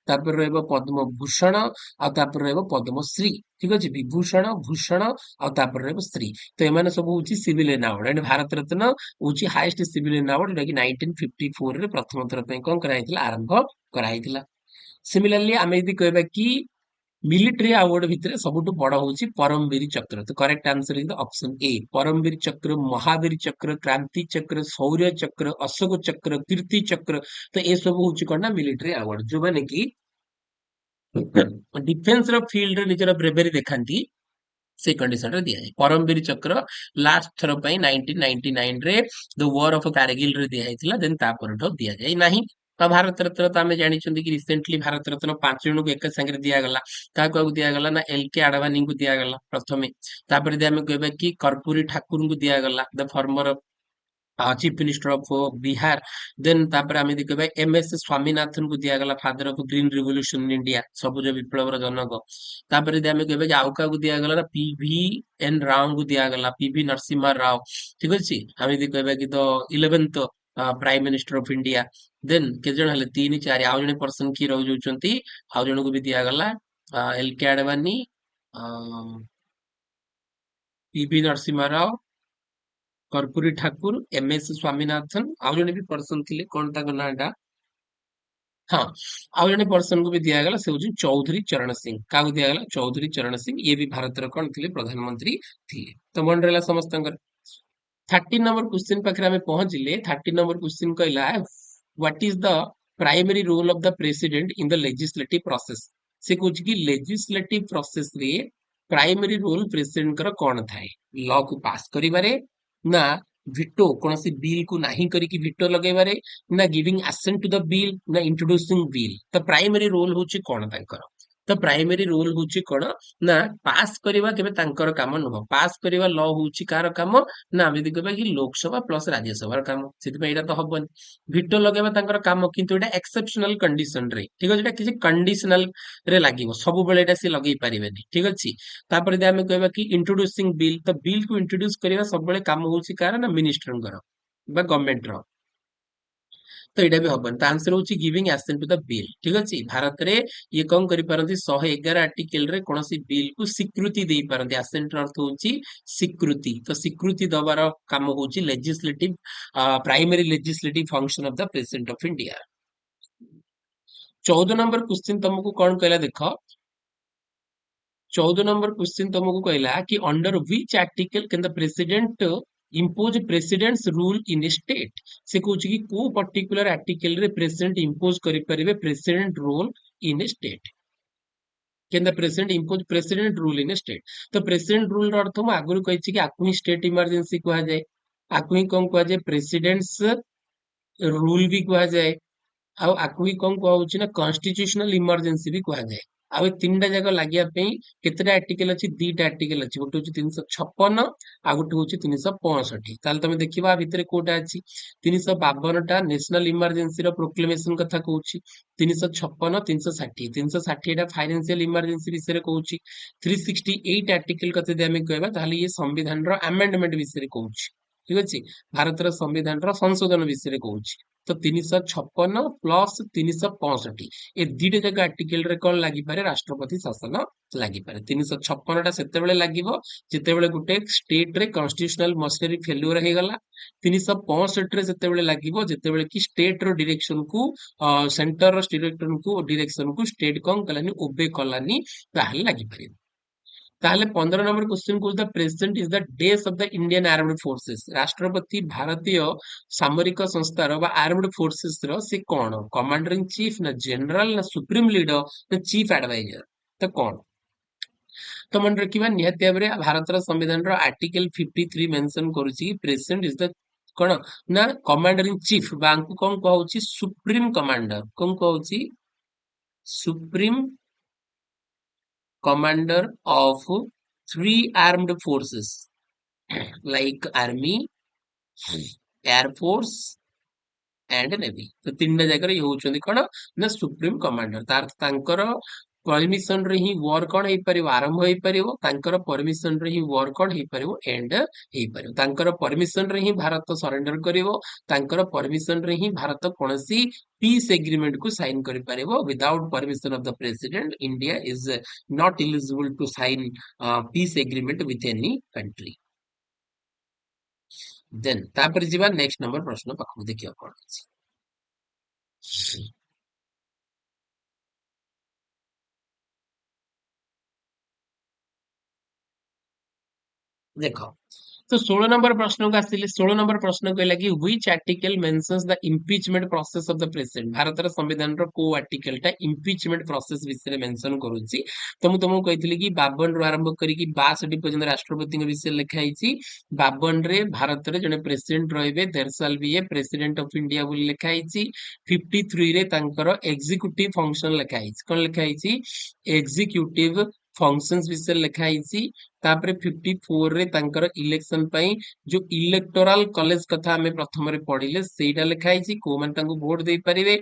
ତାପରେ ରହିବ ପଦ୍ମଭୂଷଣ, ଆଉ ତାପରେ ରହିବ ପଦ୍ମଶ୍ରୀ। ଠିକ ଅଛି, ବିଭୂଷଣ, ଭୂଷଣ, ଆଉ ତାପରେ ରହିବ ଶ୍ରୀ। ତ ଏମାନେ ସବୁ ହଉଛି civilian award. And Bharat Ratna ହଉଛି ହାଇଏଷ୍ଟ ସିଭିଲିୟନ ଆୱାର୍ଡ, ଯୋଉଟା କି 1954 ରେ ପ୍ରଥମ ଥର ପାଇଁ କଣ କରାହେଇଥିଲା, ଆରମ୍ଭ କରାହେଇଥିଲା। ସିମିଲାରଲି ଆମେ ଯଦି କହିବା କି ମିଲିଟାରୀ ଆୱାର୍ଡ ଭିତରେ ସବୁଠୁ ବଡ ହଉଛି ପରମବୀର ଚକ୍ର। ତ କରେକ୍ଟ ଆନ୍ସର ଇଜ ଅପସନ ଏ, ପରମବୀର ଚକ୍ର, ମହାବୀର ଚକ୍ର, କ୍ରାନ୍ତି ଚକ୍ର, ଶୌର୍ୟ ଚକ୍ର, ଅଶୋକ ଚକ୍ର, କୀର୍ତ୍ତି ଚକ୍ର। ତ ଏସବୁ ହଉଛି କଣ ନା ମିଲିଟାରୀ ଆୱାର୍ଡ, ଯୋଉମାନେ କି ଡିଫେନ୍ସ ର ଫିଲ୍ଡରେ ନିଜର ବ୍ରେଭେରୀ ଦେଖାନ୍ତି, ସେ କଣ୍ଡିସନରେ ଦିଆଯାଏ। ପରମବୀର ଚକ୍ର ଲାଷ୍ଟ ଥର ପାଇଁ 1999 ରେ ଦ ୱାର ଅଫ କାରଗିଲ ରେ ଦିଆଯାଇଥିଲା, ଦେନ୍ ତାପରଠୁ ଦିଆଯାଇ ନାହିଁ। ତ ଭାରତ ରତ୍ନ ତ ଆମେ ଜାଣିଛନ୍ତି କି ରିସେଣ୍ଟଲି ଭାରତ ରତ୍ନ 5 ଜଣଙ୍କୁ ଏକା ସାଙ୍ଗରେ ଦିଆଗଲା। କାହାକୁ କାହାକୁ ଦିଆଗଲା ନା ଏଲ କେ ଆଡଭାନୀଙ୍କୁ ଦିଆଗଲା ପ୍ରଥମେ। ତାପରେ ଯଦି ଆମେ କହିବା କି କର୍ପୂରୀ ଠାକୁରଙ୍କୁ ଦିଆଗଲା, ଦ ଫର୍ମର ଚିଫ ମିନିଷ୍ଟର ଅଫ ବିହାର। ଦେନ୍ ତାପରେ ଆମେ ଯଦି କହିବା ଏମ ଏସ୍ ସ୍ୱାମୀନାଥନ୍ କୁ ଦିଆଗଲା, father of green revolution in India, ସବୁଜ ବିପ୍ଳବର ଜନକ। ତାପରେ ଯଦି ଆମେ କହିବା ଯେ ଆଉ କାହାକୁ ଦିଆଗଲା ନା ପିଭି ଏନ୍ ରାଓଙ୍କୁ ଦିଆଗଲା, ପିଭି ନରସିମ୍ହା ରାଓ। ଠିକ ଅଛି, ଆମେ ଯଦି କହିବା କି the 11th prime minister of India. Then କେତେ ଜଣ ହେଲେ, 3 4, ଆଉ ଜଣେ ପର୍ସନ କିଏ ରହି ଯାଉଛନ୍ତି, ଆଉ ଜଣଙ୍କୁ ବି ଦିଆଗଲା, L K Advani, P V Narasimha Rao, Karpoori Thakur, M S Swaminathan, ଆଉ ଜଣେ ବି ପର୍ସନ ଥିଲେ, କଣ ତାଙ୍କ ନାଁ ଟା, ହଁ ଆଉ ଜଣେ ପର୍ସନ କୁ ବି ଦିଆଗଲା, ସେ ହଉଛି ଚୌଧୁରୀ ଚରଣ ସିଂ। କାହାକୁ ଦିଆଗଲା, ଚୌଧୁରୀ ଚରଣ ସିଂ। ଇଏ ବି ଭାରତର କଣ ଥିଲେ, ପ୍ରଧାନମନ୍ତ୍ରୀ ଥିଲେ। ତ ମନେ ରହିଲା ସମସ୍ତଙ୍କର। 30 ନମ୍ବର କ୍ୱେଶ୍ଚିନ୍ ପାଖରେ ଆମେ ପହଞ୍ଚିଲେ। 30 ନମ୍ବର କ୍ୱେଶ୍ଚିନ୍ କହିଲା what is the primary role of the president in the legislative process. ସେ କହୁଛି କି ଲେଜିସ୍ଲେଟିଭ ପ୍ରୋସେସ ରେ ପ୍ରାଇମେରୀ ରୋଲ ପ୍ରେସିଡେଣ୍ଟଙ୍କର କଣ ଥାଏ, ଲ କୁ ପାସ୍ କରିବାରେ, ନା ଭିଟୋ କୌଣସି ବିଲ୍ କୁ ନାହିଁ କରିକି ଭିଟୋ ଲଗେଇବାରେ, ନା ଗିଭିଂ ଆସେଣ୍ଟ ଟୁ ଦ ବିଲ୍, ନା ଇଣ୍ଟ୍ରୋଡ୍ୟୁସିଂ ବିଲ୍। ତ ପ୍ରାଇମେରୀ ରୋଲ ହଉଛି କଣ ତାଙ୍କର। ତ ପ୍ରାଇମେରୀ ରୋଲ ହଉଛି କଣ ନା ପାସ୍ କରିବା କେବେ ତାଙ୍କର କାମ ନୁହଁ। ପାସ୍ କରିବା ଲ ହଉଛି କାହାର କାମ ନା ଆମେ ଯଦି କହିବା କି ଲୋକସଭା ପ୍ଲସ ରାଜ୍ୟସଭାର କାମ, ସେଥିପାଇଁ ଏଇଟା ତ ହବନି। ଭିଟୋ ଲଗେଇବା ତାଙ୍କର କାମ, କିନ୍ତୁ ଏଇଟା ଏକ୍ସେପସନାଲ କଣ୍ଡିସନ ରେ। ଠିକ ଅଛି, ଏଇଟା କିଛି କଣ୍ଡିସନାଲ ରେ ଲାଗିବ, ସବୁବେଳେ ଏଇଟା ସେ ଲଗେଇ ପାରିବେନି। ଠିକ ଅଛି, ତାପରେ ଯଦି ଆମେ କହିବା କି ଇଣ୍ଟ୍ରୋଡ୍ୟୁସିଂ ବିଲ୍, ତ ବିଲ୍ କୁ ଇଣ୍ଟ୍ରୋଡ୍ୟୁସ କରିବା ସବୁବେଳେ କାମ ହଉଛି କାହାର ନା ମିନିଷ୍ଟରଙ୍କର ବା ଗଭର୍ଣ୍ଣମେଣ୍ଟର। ତ ଏଇଟା ବି ହବନି। ତ ଆନ୍ସର ହଉଛି ଗିଭିଂ ଆସେଣ୍ଟ ଟୁ ଦ ବିଲ୍। ଠିକ ଅଛି, ଭାରତରେ ଇଏ କଣ କରିପାରନ୍ତି, 111 ଆର୍ଟିକେଲ ରେ କୌଣସି ବିଲ୍ କୁ ସ୍ୱୀକୃତି ଦେଇପାରନ୍ତି। ଆସେଣ୍ଟ ର ଅର୍ଥ ହଉଛି ସ୍ୱୀକୃତି। ତ ସ୍ୱୀକୃତି ଦବାର କାମ ହଉଛି legislative, primary legislative function of the president of India. 14 number question ତମକୁ କଣ କହିଲା ଦେଖ, 14 ନମ୍ବର क्वेश्चन तुमको कहला कि under which article can the president impose president's rule in a state. से कहूँ कि को पर्टिकुलर आर्टिकल रे प्रेसिडेंट इम्पोज करि परिबे president rule in a state. Can the president impose president rule in a state. तो प्रेसिडेंट रूल ର ଅର୍ଥ ମୁଁ ଆଗରୁ କହିଛି କି ଆକୁ ହିଁ ଷ୍ଟେଟ ଇମର୍ଜେନ୍ସି କୁହାଯାଏ। ଆକୁ ହିଁ କଣ କୁହାଯାଏ, ପ୍ରେସିଡେଣ୍ଟସ ରୁଲ ବି କୁହାଯାଏ। ଆଉ ଆକୁ ହିଁ କଣ କୁହାହଉଛି ନା କନଷ୍ଟିଟ୍ୟୁସନାଲ ଇମର୍ଜେନ୍ସି ବି କୁହାଯାଏ। ଆଉ ଏ ତିନିଟା ଯାକ ଲାଗିବା ପାଇଁ କେତେଟା ଆର୍ଟିକଲ ଅଛି, ଦିଟା ଆର୍ଟିକଲ ଅଛି। ଗୋଟେ ହଉଛି 356 ଆଉ ଗୋଟେ ହଉଛି 365। ତାହେଲେ ତମେ ଦେଖିବା ଆ ଭିତରେ କୋଉଟା ଅଛି। 352 ଟା ନେସନାଲ ଇମର୍ଜେନ୍ସି ର ପ୍ରୋକ୍ଲେମେସନ କଥା କହୁଛି। 356, 360, 360 ଟା ଫାଇନାନ୍ସିଆଲ ଇମର୍ଜେନ୍ସି ବିଷୟରେ କହୁଛି। 368 ଆର୍ଟିକଲ କଥା ଯଦି ଆମେ କହିବା ତାହେଲେ ଇଏ ସମ୍ବିଧାନର ଆମେଣ୍ଡମେଣ୍ଟ ବିଷୟରେ କହୁଛି। ଠିକ ଅଛି, ଭାରତର ସମ୍ବିଧାନର ସଂଶୋଧନ ବିଷୟରେ କହୁଛି। ତ 356 ପ୍ଲସ 365 ଏ ଦିଟା ଯାକ ଆର୍ଟିକଲ ରେ କଣ ଲାଗିପାରେ, ରାଷ୍ଟ୍ରପତି ଶାସନ ଲାଗିପାରେ। 356 ଟା ସେତେବେଳେ ଲାଗିବ ଯେତେବେଳେ ଗୋଟେ ଷ୍ଟେଟ ରେ କନଷ୍ଟିଟ୍ୟୁସନାଲ ମସିନାରୀ ଫେଲୁଅର ହେଇଗଲା। 365 ରେ ସେତେବେଳେ ଲାଗିବ ଯେତେବେଳେ କି ଷ୍ଟେଟ ର ଡିରେକ୍ସନ କୁ ସେଣ୍ଟର ର ଡିରେକ୍ସନ କୁ ଷ୍ଟେଟ କଣ କଲାନି, ଓବେ କଲାନି, ତାହେଲେ ଲାଗିପାରିବ। ତାହେଲେ 15 ନମ୍ବର क्वेश्चन କହୁଛି ଦ ପ୍ରେସିଡେଣ୍ଟ ଇଜ ଦ ଡେସ୍ of the Indian armed forces. ରାଷ୍ଟ୍ରପତି ଭାରତୀୟ ସାମରିକ ସଂସ୍ଥାର ବା ଆର୍ମଡ ଫୋର୍सेस ର ସେ କଣ, କମାଣ୍ଡର ଇନ ଚିଫ, ନା ଜେନେରାଲ, ନା ସୁପ୍ରିମ ଲିଡର, ନା ଚିଫ ଆଡଭାଇଜର। ତ କଣ, ତ ମନେ ରଖିବା ନିହାତି ଭାବରେ ଭାରତର ସମ୍ବିଧାନର ଆର୍ଟିକଲ 53 ମେନସନ କରୁଛି ପ୍ରେସିଡେଣ୍ଟ ଇଜ ଦ କଣ ନା କମାଣ୍ଡର ଇନ ଚିଫ, ବା ଆଙ୍କୁ କଣ କୁହାଉଛି, ସୁପ୍ରିମ କମାଣ୍ଡର। କଣ କୁହାଉଛି, supreme commander of three armed forces like army, air force and navy. तो तीन जगह ये होउछन्ती कोन ना सुप्रीम कमांडर तार तांकर परमिशन रे ही वॉर कोन हेई परिबो आरंभ हेई परिबो तांकर परमिशन रे ही वॉर कोन हेई परिबो एंड हेई परिबो तांकर परमिशन रे ही भारत सरेंडर करिवो तांकर परमिशन रे ही भारत कोनसी पीस एग्रीमेंट को साइन करि परिबो without permission of the president India is not eligible to sign peace agreement with any country then तापर जीवा नेक्स्ट नंबर प्रश्न पाखु देखियो कोन अछि देखो तो 16 नंबर प्रश्न को आसिले 16 नंबर प्रश्न कहला कि which article mentions the impeachment process of the president Bharat रा संविधान रो को आर्टिकल टा इम्पीचमेंट प्रोसेस विषय रे मेंशन करूची तो मु तुमको कहथिली कि 52 रो आरंभ करी कि 62 पर्यंत राष्ट्रपति के विषय लिखा हिची 52 रे भारत रे जने प्रेसिडेंट रहबे there shall be a president of India बोली लिखा हिची 53 रे तांकर एग्जीक्यूटिव फंक्शन लिखा हिची कोन लिखा हिची एग्जीक्यूटिव फंक्शंस विषय लिखा हिची तापरे 54 रे तांकर इलेक्शन पई जो इलेक्टोरल कॉलेज कथा हमें प्रथम रे पढिले सेटा लिखा हिची को मन तांको वोट दे परिवे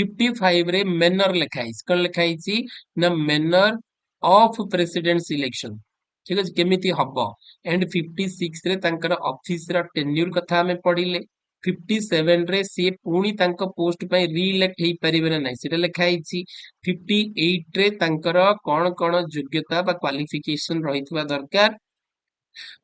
55 रे मैनर लिखा हिची कोन लिखा हिची ना मैनर ऑफ प्रेसिडेंट्स इलेक्शन ठीक अछि केमिति हबो एंड 56 रे तांकर ऑफिस रा टेन्यूर कथा हमें पढिले 57 रे से पुणी तांको पोस्ट पई री इलेक्ट हेई परिबे ना नाही सेटा लिखा हिची 58 रे तांकर कोन कोन योग्यता बा क्वालिफिकेशन रहितबा दरकार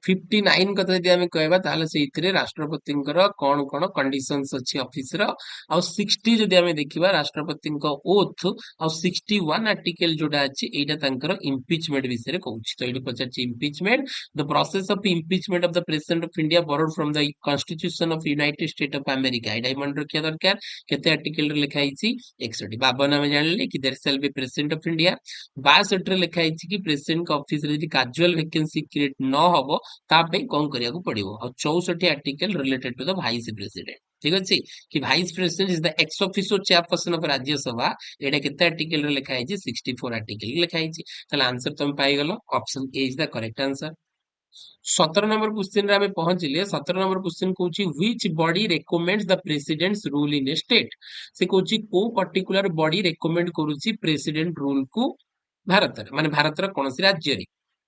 59 कथा यदि आमे कहबा ताले सेइथिरे राष्ट्रपतिंकर कोन कोन कंडीशंस अछि ऑफिस रो आ 60 जदि आमे देखिबा राष्ट्रपतिंक ओथ आ 61 आर्टिकल जोडा अछि एटा तांकर इम्पीचमेंट विषय रे कहूछि तो एडी पचाछि impeachment the process of impeachment of the president of India borrowed from the constitution of United State of America एडा मन रखिया दरकार केते आर्टिकल रे लिखा हिची 61 52 आमे जानले कि there shall be president of India 62 रे लिखा हिची कि प्रेसिडेंट का ऑफिस रे जदि कैजुअल वैकेंसी क्रिएट न हबो तापे कौन करिया को पड़िबो और 64 article related to the vice president ठीक अछि कि vice president is the ex officio chairperson of Rajya Sabha एटा केते आर्टिकल रे लिखा है 64 आर्टिकल लिखा है ताले आंसर तुम पाई गलो option A is the correct answer 17 number question रे हमें पहुंचले 17 नंबर क्वेश्चन कहूची which body recommends the president's rule in a state से कहूची को पर्टिकुलर बॉडी रेकमेंड करूची प्रेसिडेंट रूल को भारत रे माने भारत रा कोनसी राज्य रे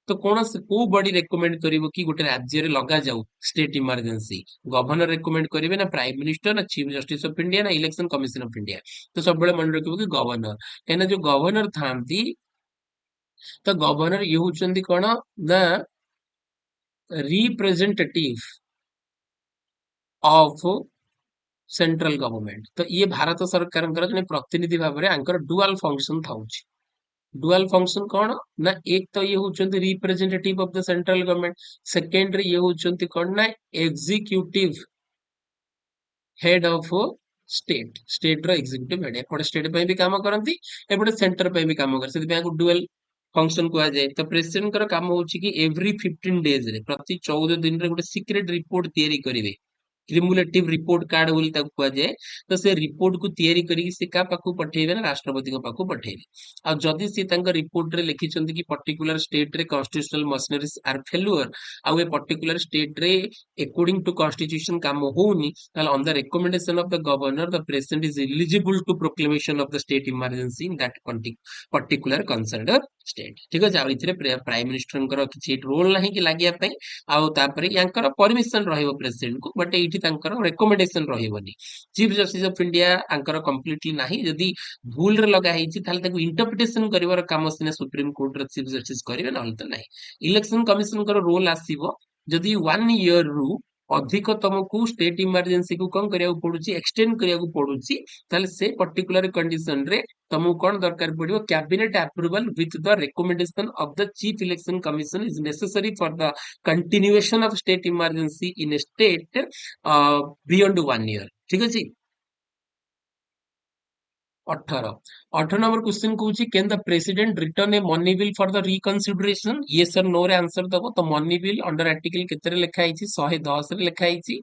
तो कौन को बॉडी रेकमेंड करिवो कि गोटे राज्य रे लगा जाऊ स्टेट इमरजेंसी गवर्नर रेकमेंड करिवे ना प्राइम मिनिस्टर ना चीफ जस्टिस ऑफ इंडिया ना इलेक्शन कमिशन ऑफ इंडिया तो सब बड़े मन रखिबो कि गवर्नर कहना जो गवर्नर थांती तो गवर्नर ये होचंदी कोन ना रिप्रेजेंटेटिव ऑफ सेंट्रल गवर्नमेंट तो ये भारत सरकार जने प्रतिनिधि भाव में आंकर डुअल फंक्शन थाउची डुअल फंक्शन कौन ना एक तो ये होचंती representative of the central government second रे ये होचंती कौन ना executive head of state state रो एग्जीक्यूटिव हेड एपटे स्टेट पे भी काम करंती एपटे सेंटर पे भी काम कर सेति पे डुअल फंक्शन को आ जाए तो प्रेसिडेंट कर काम होची कि एवरी 15 डेज रे प्रति 14 दिन रे गोटे सीक्रेट रिपोर्ट तैयारी करिवे क्युमुलेटिव रिपोर्ट कार्ड बोली ताको कुआ जाए तो से रिपोर्ट को तैयारी करी से का पाखु पठेबे ना राष्ट्रपति को पाखु पठेबे आ जदि से तांका रिपोर्ट रे लिखिचंती कि पर्टिकुलर स्टेट रे कॉन्स्टिट्यूशनल मशीनरीज आर फेल्युअर आ ए पर्टिकुलर स्टेट रे अकॉर्डिंग टू कॉन्स्टिट्यूशन काम होउनी ताल on the recommendation of the governor the president is eligible to proclamation of the state emergency in that particular concerned state ठीक अछि आ इथिरे प्राइम मिनिस्टर कर किछि रोल नाही कि लागिया पई आ तापरे यांकर परमिशन रहइबो प्रेसिडेंट को बट एठी तांकर रेकमेंडेशन रहइबोनी चीफ जस्टिस ऑफ इंडिया आंकर कंप्लीटली नाही जदी भूल रे लगा हेछि ताले ताको इंटरप्रिटेशन करिवार काम सिने सुप्रीम कोर्ट रे चीफ जस्टिस करिवे नहल त नाही इलेक्शन कमिशन कर रोल आसीबो जदी 1 ईयर रु अधिक तुमको स्टेट इमरजेंसी को कौन करिया पड़ुची एक्सटेंड करिया पड़ुची ताले से पर्टिकुलर कंडीशन रे तुमको कौन दरकार पड़िबो cabinet approval with the recommendation of the chief election commission is necessary for the continuation of state emergency in a state beyond 1 year ठीक अछि 18 18 नंबर क्वेश्चन कौन can the president return a money bill for the reconsideration ये सर no रे answer दबो तो money bill under article केतरे लिखा है 110 रे लिखा है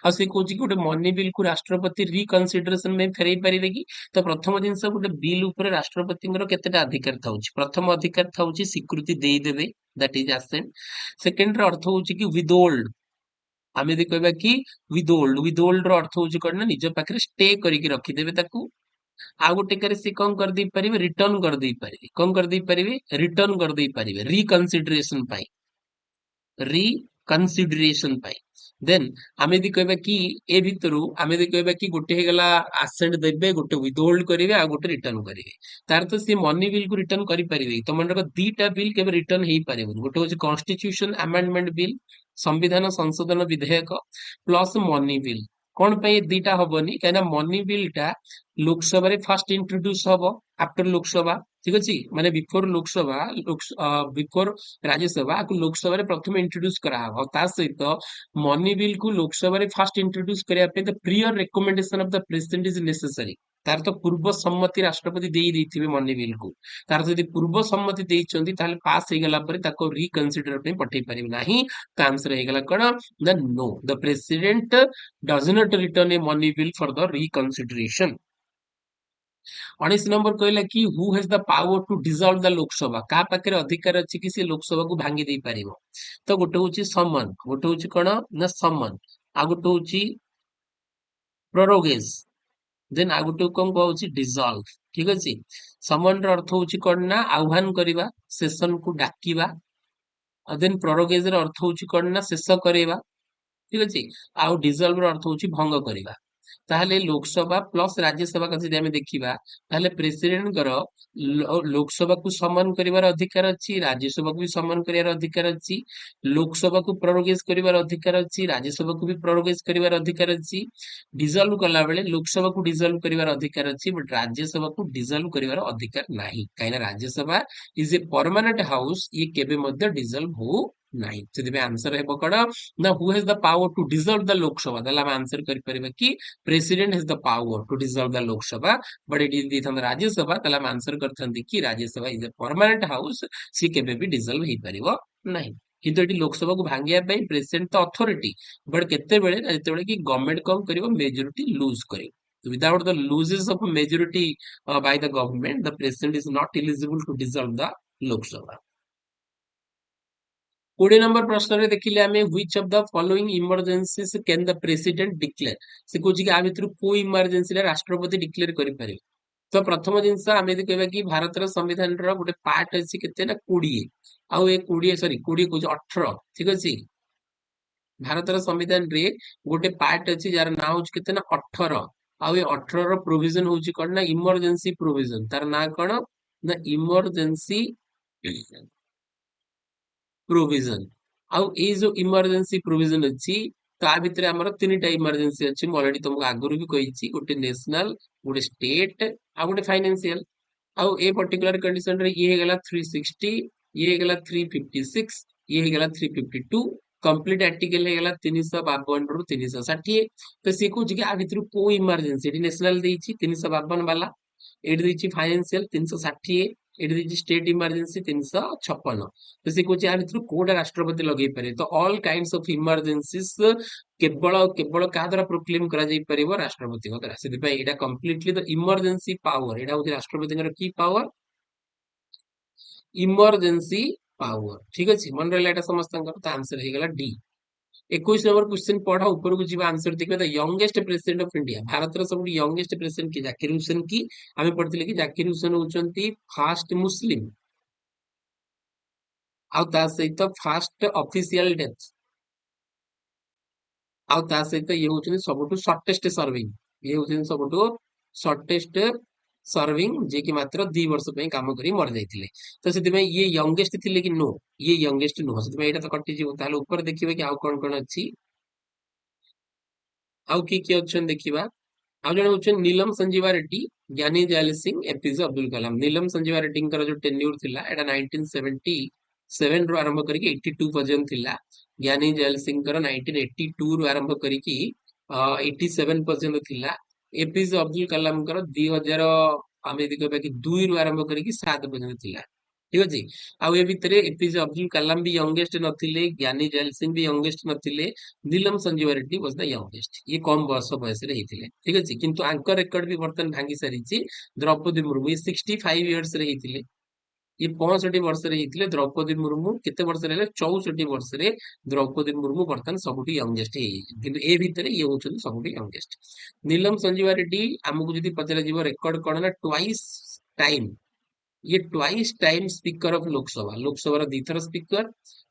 आ से कहूँ कि गोटे मनी बिल को राष्ट्रपति रिकनसिडरेशन में फेरई पारे कि तो प्रथम जिनस गोटे बिल उपर राष्ट्रपति केतेटा अधिकार था प्रथम अधिकार था स्वीकृति देदेवे दैट इज असेंट सेकेंड अर्थ हूँ कि विदोल्ड आम यदि कहवा कि विदोल्ड विदोल्ड अर्थ हूँ कौन ना निज पाखे स्टे करके रखिदेवे ताकू आ गोटे करे से कौन कर दे पारे रिटर्न कर दे पारे कौन कर दे पारे रिटर्न कर दे पारे रिकनसिडरेशन पाई रिकनसिडरेशन पाई देन आम यदि कहबा कि ए भितरु आम यदि कहबा कि गोटे हे गला आसेंट देबे गोटे विदहोल्ड करिवे आ गोटे रिटर्न करिवे तार तो से मनी बिल को रिटर्न करि परिवे तो मन रख दीटा बिल केबे रिटर्न हेई पारिबो गोटे होची कॉन्स्टिट्यूशन अमेंडमेंट बिल संविधान संशोधन विधेयक प्लस मनी बिल कौन पे दीटा हबनी कहना मनी बिल टा लोकसभा रे फर्स्ट इंट्रोड्यूस हबो आफ्टर लोकसभा ठीक अछि माने बिफोर लोकसभा बिफोर राज्यसभा को लोकसभा रे प्रथम इंट्रोड्यूस करा हबो ता सहित मनी बिल को लोकसभा रे फर्स्ट इंट्रोड्यूस करिया पे the prior recommendation of the president is necessary तार तो पूर्व सम्मति राष्ट्रपति देई दैथिबे मनी बिल को तार यदि पूर्व सम्मति देइचंती ताले पास हे गेला परे ताको रिकन्सिडर पे पठेई परिबे नाही तो आंसर हे गेला कोन the no the president does not return a money bill for the reconsideration 19 number कहला कि who has the power to dissolve the Lok Sabha का पाखे अधिकार अछि कि से लोकसभा को भांगी दे पारिबो तो गोटे होची समन गोटे होची कोन ना समन आ गोटे होची प्रोरोगेज देन आ गोटे कौन कहूची डिसॉल्व ठीक अछि समन रो अर्थ होची कोन ना आह्वान करिवा सेशन को डाकिबा देन प्रोरोगेज रो अर्थ होची कोन ना शेष करेवा ठीक अछि आ डिसॉल्व रो अर्थ होची भंग करिवा ताहले लोकसभा प्लस राज्यसभा का यदि आम देखा ताहले प्रेसिडेंट लोकसभा को सम्मान करिवार अधिकार अच्छी राज्यसभा को भी सम्मान करिवार अधिकार अच्छी लोकसभा को प्रोरोगेज करिवार अधिकार अच्छी राज्यसभा को भी प्रोरोगेज करिवार अधिकार अच्छी डिसॉल्व कला बेले लोकसभा को डिसॉल्व करिवार अधिकार अच्छी बट राज्यसभा को डिसॉल्व करिवार अधिकार नाही काहे ना Rajya Sabha is a permanent house ये केबे मध्ये डिसॉल्व हो नाही सेति आंसर हेबो कड ना who has the power to dissolve the Lok Sabha दला आंसर करि परिबे कि president has the power to dissolve the Lok Sabha but it is the Rajya Sabha तला आंसर करथंती कि Rajya Sabha is a permanent house सी केबे भी डिसॉल्व हे परिबो नाही किंतु एटी लोकसभा को भांगिया पई प्रेसिडेंट तो अथॉरिटी बट केते बेले जेते बेले कि गवर्नमेंट कम करिवो मेजॉरिटी लूज करिवो without the losses of majority by the government the president is not eligible to dissolve the Lok Sabha 20 number प्रश्न रे देखिले आमे which of the following emergencies can the president declare से कहूची कि आ भितर को इमरजेंसी रे राष्ट्रपति डिक्लेयर करि पारे तो प्रथम जिनस आमे यदि कहबा कि भारत संविधान रो गोटे पार्ट अछि केते ना 20 आ ए 20 सॉरी 20 को 18 ठीक अछि भारत संविधान रे गोटे पार्ट अछि जार नाम होची केते ना 18 आ ए 18 रो प्रोविजन होची कोन ना इमरजेंसी प्रोविजन तार ना कोन ना इमरजेंसी प्रोविजन आउ ए जो इमरजेंसी प्रोविजन अछि ता भितरे हमर तीनटा इमरजेंसी अछि म ऑलरेडी तुमको आगुरु भी कहिछि गोटे नेशनल गोटे स्टेट आ गोटे फाइनेंशियल आउ ए पर्टिकुलर कंडीशन रे ये गेला 360 ये गेला 356 ये गेला 352 कंप्लीट आर्टिकल हे गेला 352 रु 360 तो से को कि आ भितर को इमरजेंसी नेशनल देछि 352 वाला एडी देछि फाइनेंशियल 360 एडी देछि स्टेट इमरजेंसी 356 तो से कहूँ भितर कोटा राष्ट्रपति लगे पारे तो ऑल काइंड्स ऑफ इमरजेंसीज केवल केवल क्या द्वारा प्रोक्लेम करा जाई परिबो राष्ट्रपति द्वारा से एटा कंप्लीटली द इमरजेंसी पावर एटा होती राष्ट्रपति की पावर इमरजेंसी पावर ठीक अछि मन रहला एटा समस्त तो आंसर हे गेला डी 21 नंबर क्वेश्चन पढ़ा ऊपर को जीवा आंसर देखबे the youngest president of India Bharat रो सब यंगेस्ट प्रेसिडेंट की जाकिर हुसैन की हमें पढ़थिले कि जाकिर हुसैन होचंती फर्स्ट मुस्लिम आउ ता सहित फास्ट ऑफिशियल डेथ आउ ता सहित ये होचनी सबटु शॉर्टेस्ट सर्विंग ये होचनी सबटु शॉर्टेस्ट सर्विंग जे कि मात्र 2 वर्ष पे काम करी मर जाइतिले तो सेति में ये यंगेस्ट थिले कि नो ये यंगेस्ट नो सेति में एटा तो कटि जीव ताले ऊपर देखिबे कि आउ कोन कोन अछि आउ की ऑप्शन देखिबा आउ जने होचन नीलम संजीवा रेड्डी ज्ञानी जैल सिंह एपीजे अब्दुल कलाम नीलम संजीवा रेड्डी कर जो टेन्यूर थिला एटा 1977 रो आरंभ करके 82 पर्यंत थिला ज्ञानी जैल सिंह कर 1982 रो आरंभ करके 87 पर्यंत थिला एपीजे अब्दुल कलाम कर 2000 आम यदि कहबा कि 2 रु आरंभ करके 7 पर्यंत थिला ठीक अछि आ ए भितरे एपीजे अब्दुल कलाम भी यंगेस्ट नथिले ज्ञानी जैल सिंह भी यंगेस्ट नथिले Neelam Sanjiva Reddy was the youngest ये कम बयस रे हिथिले ठीक अछि किंतु आंकर रेकॉर्ड भी वर्तन भांगी सारिछि द्रौपदी मुर्मू ये 65 इयर्स रे हिथिले ये 65 वर्ष रे हिथिले द्रौपदी मुर्मू केते वर्ष रे 64 वर्ष रे द्रौपदी मुर्मू वर्तन सबुठी यंगेस्ट हे किंतु ए भितरे ये होचन सबुठी यंगेस्ट नीलम संजीवा रेड्डी हमकु जदी पचरा जीव रेकॉर्ड कोन ना ट्वाइस टाइम ये twice time speaker of Lok Sabha Lok Sabha दीथर स्पीकर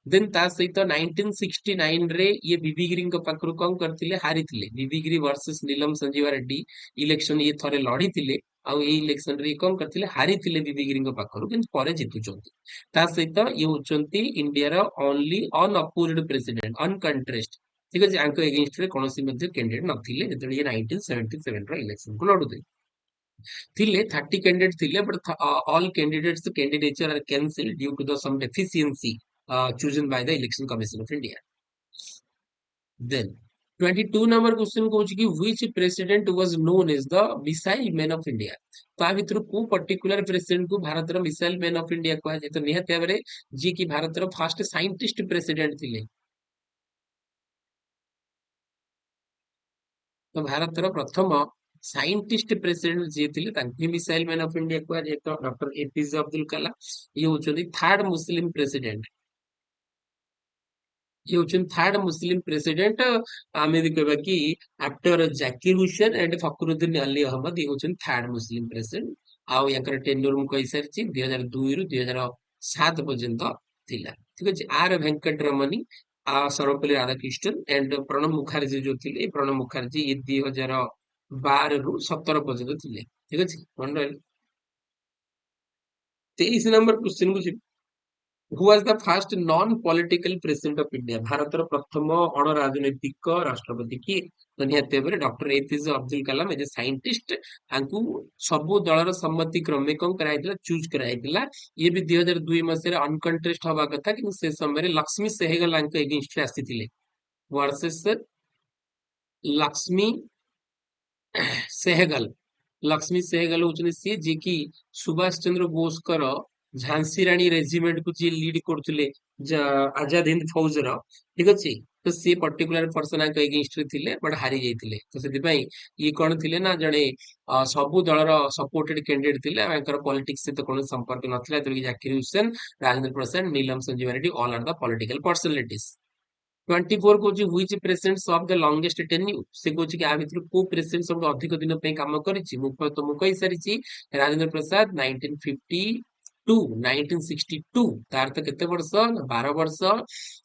देन ता सहित 1969 रे ये बीबी गिरी पाखरु कौन करथिले हारिथिले बीबी गिरी वर्सेस नीलम संजीवा रेड्डी इलेक्शन ये थरे लढिथिले आउ ए इलेक्शन रे कौन करथिले हारिथिले बीबी गिरी पाखरु किंतु परे जितुचंती ता सहित ये होचंती इंडिया रो ओनली अनअपोज्ड प्रेसिडेंट अनकंटेस्ट ठीक अछि आंको अगेंस्ट रे कोनोसी मध्ये कैंडिडेट नथिले जेतले ये 1977 रो इलेक्शन को लडुते थिले 30 कैंडिडेट थिले but all candidates candidature are cancelled due to the some deficiency chosen by the election commission of india then 22 number question कहूची कि which president was known as the missile man of india ता भितर को particular president को भारत रो missile man of India कहै जे तो निहत भाबरे जी कि Bharat row first scientist president थिले तो भारत रो प्रथम साइंटिस्ट प्रेसिडेंट जे थिले तांकी मिसाइल मैन ऑफ इंडिया कहै जे तो डॉक्टर एपीजे अब्दुल कलाम ये होचोदी थर्ड मुस्लिम प्रेसिडेंट ये होचन थर्ड मुस्लिम प्रेसिडेंट आमे यदि कहबा कि आफ्टर जाकिर हुसैन एंड फखरुद्दीन अली अहमद ये होचन थर्ड मुस्लिम प्रेसिडेंट आउ याकर टेन्योर मु कहि सारिछि 2002 रु 2007 पर्यंत थिला ठीक अछि are Venkat Ramani uh Sarvepalli Radhakrishnan and Pranab Mukherjee जो थिले प्रणब मुखर्जी ये 2012 रु 17 पर्यंत थिले ठीक अछि मंडल 23 नंबर क्वेश्चन को who was the first non-political president of India? ଭାରତର ପ୍ରଥମ ଅଣରାଜନୈତିକ ରାଷ୍ଟ୍ରପତି କିଏ? ତ ନିହାତି ଭାବରେ doctor APJ Abdul Kalam age scientist ତାଙ୍କୁ ସବୁ ଦଳର ସମ୍ମତି କ୍ରମେ କଣ କରାଯାଇଥିଲା ଚୁଜ କରାଯାଇଥିଲା ଇଏ ବି 2002 ମସିହାରେ ଅନକଣ୍ଟେଷ୍ଟ ହବା କଥା କିନ୍ତୁ ସେ ସମୟରେ ଲକ୍ଷ୍ମୀ ସେହଗଲଙ୍କ ଏଗେନ୍ଷ୍ଟ ଆସିଥିଲେ वर्सेस लक्ष्मी सेहगल लक्ष्मी सेहगल होचनी सी जे कि सुभाष चंद्र बोसकर झांसी रानी रेजिमेंट को जी लीड करथुले आजाद हिंद फौज रो ठीक अछि तो सी पर्टिकुलर पर्सन आक एगेंस्ट रे थिले बट हारि जाइथिले तो सेति पई ई कोन थिले ना जणे सबु दलर सपोर्टेड कैंडिडेट थिले आंकर पॉलिटिक्स से तो कोनो संपर्क नथिला तो Zakir Hussain Rajendra Prasad Neelam Sanjiva Reddy all are the political personalities 24 कोची which presidents of the longest tenure से कोची कि आ भितर को प्रेसिडेंट सब अधिक दिन पे काम करिछि मु कहि सारिछि राजेंद्र प्रसाद 1952 1962 तार तो केते वर्ष 12 वर्ष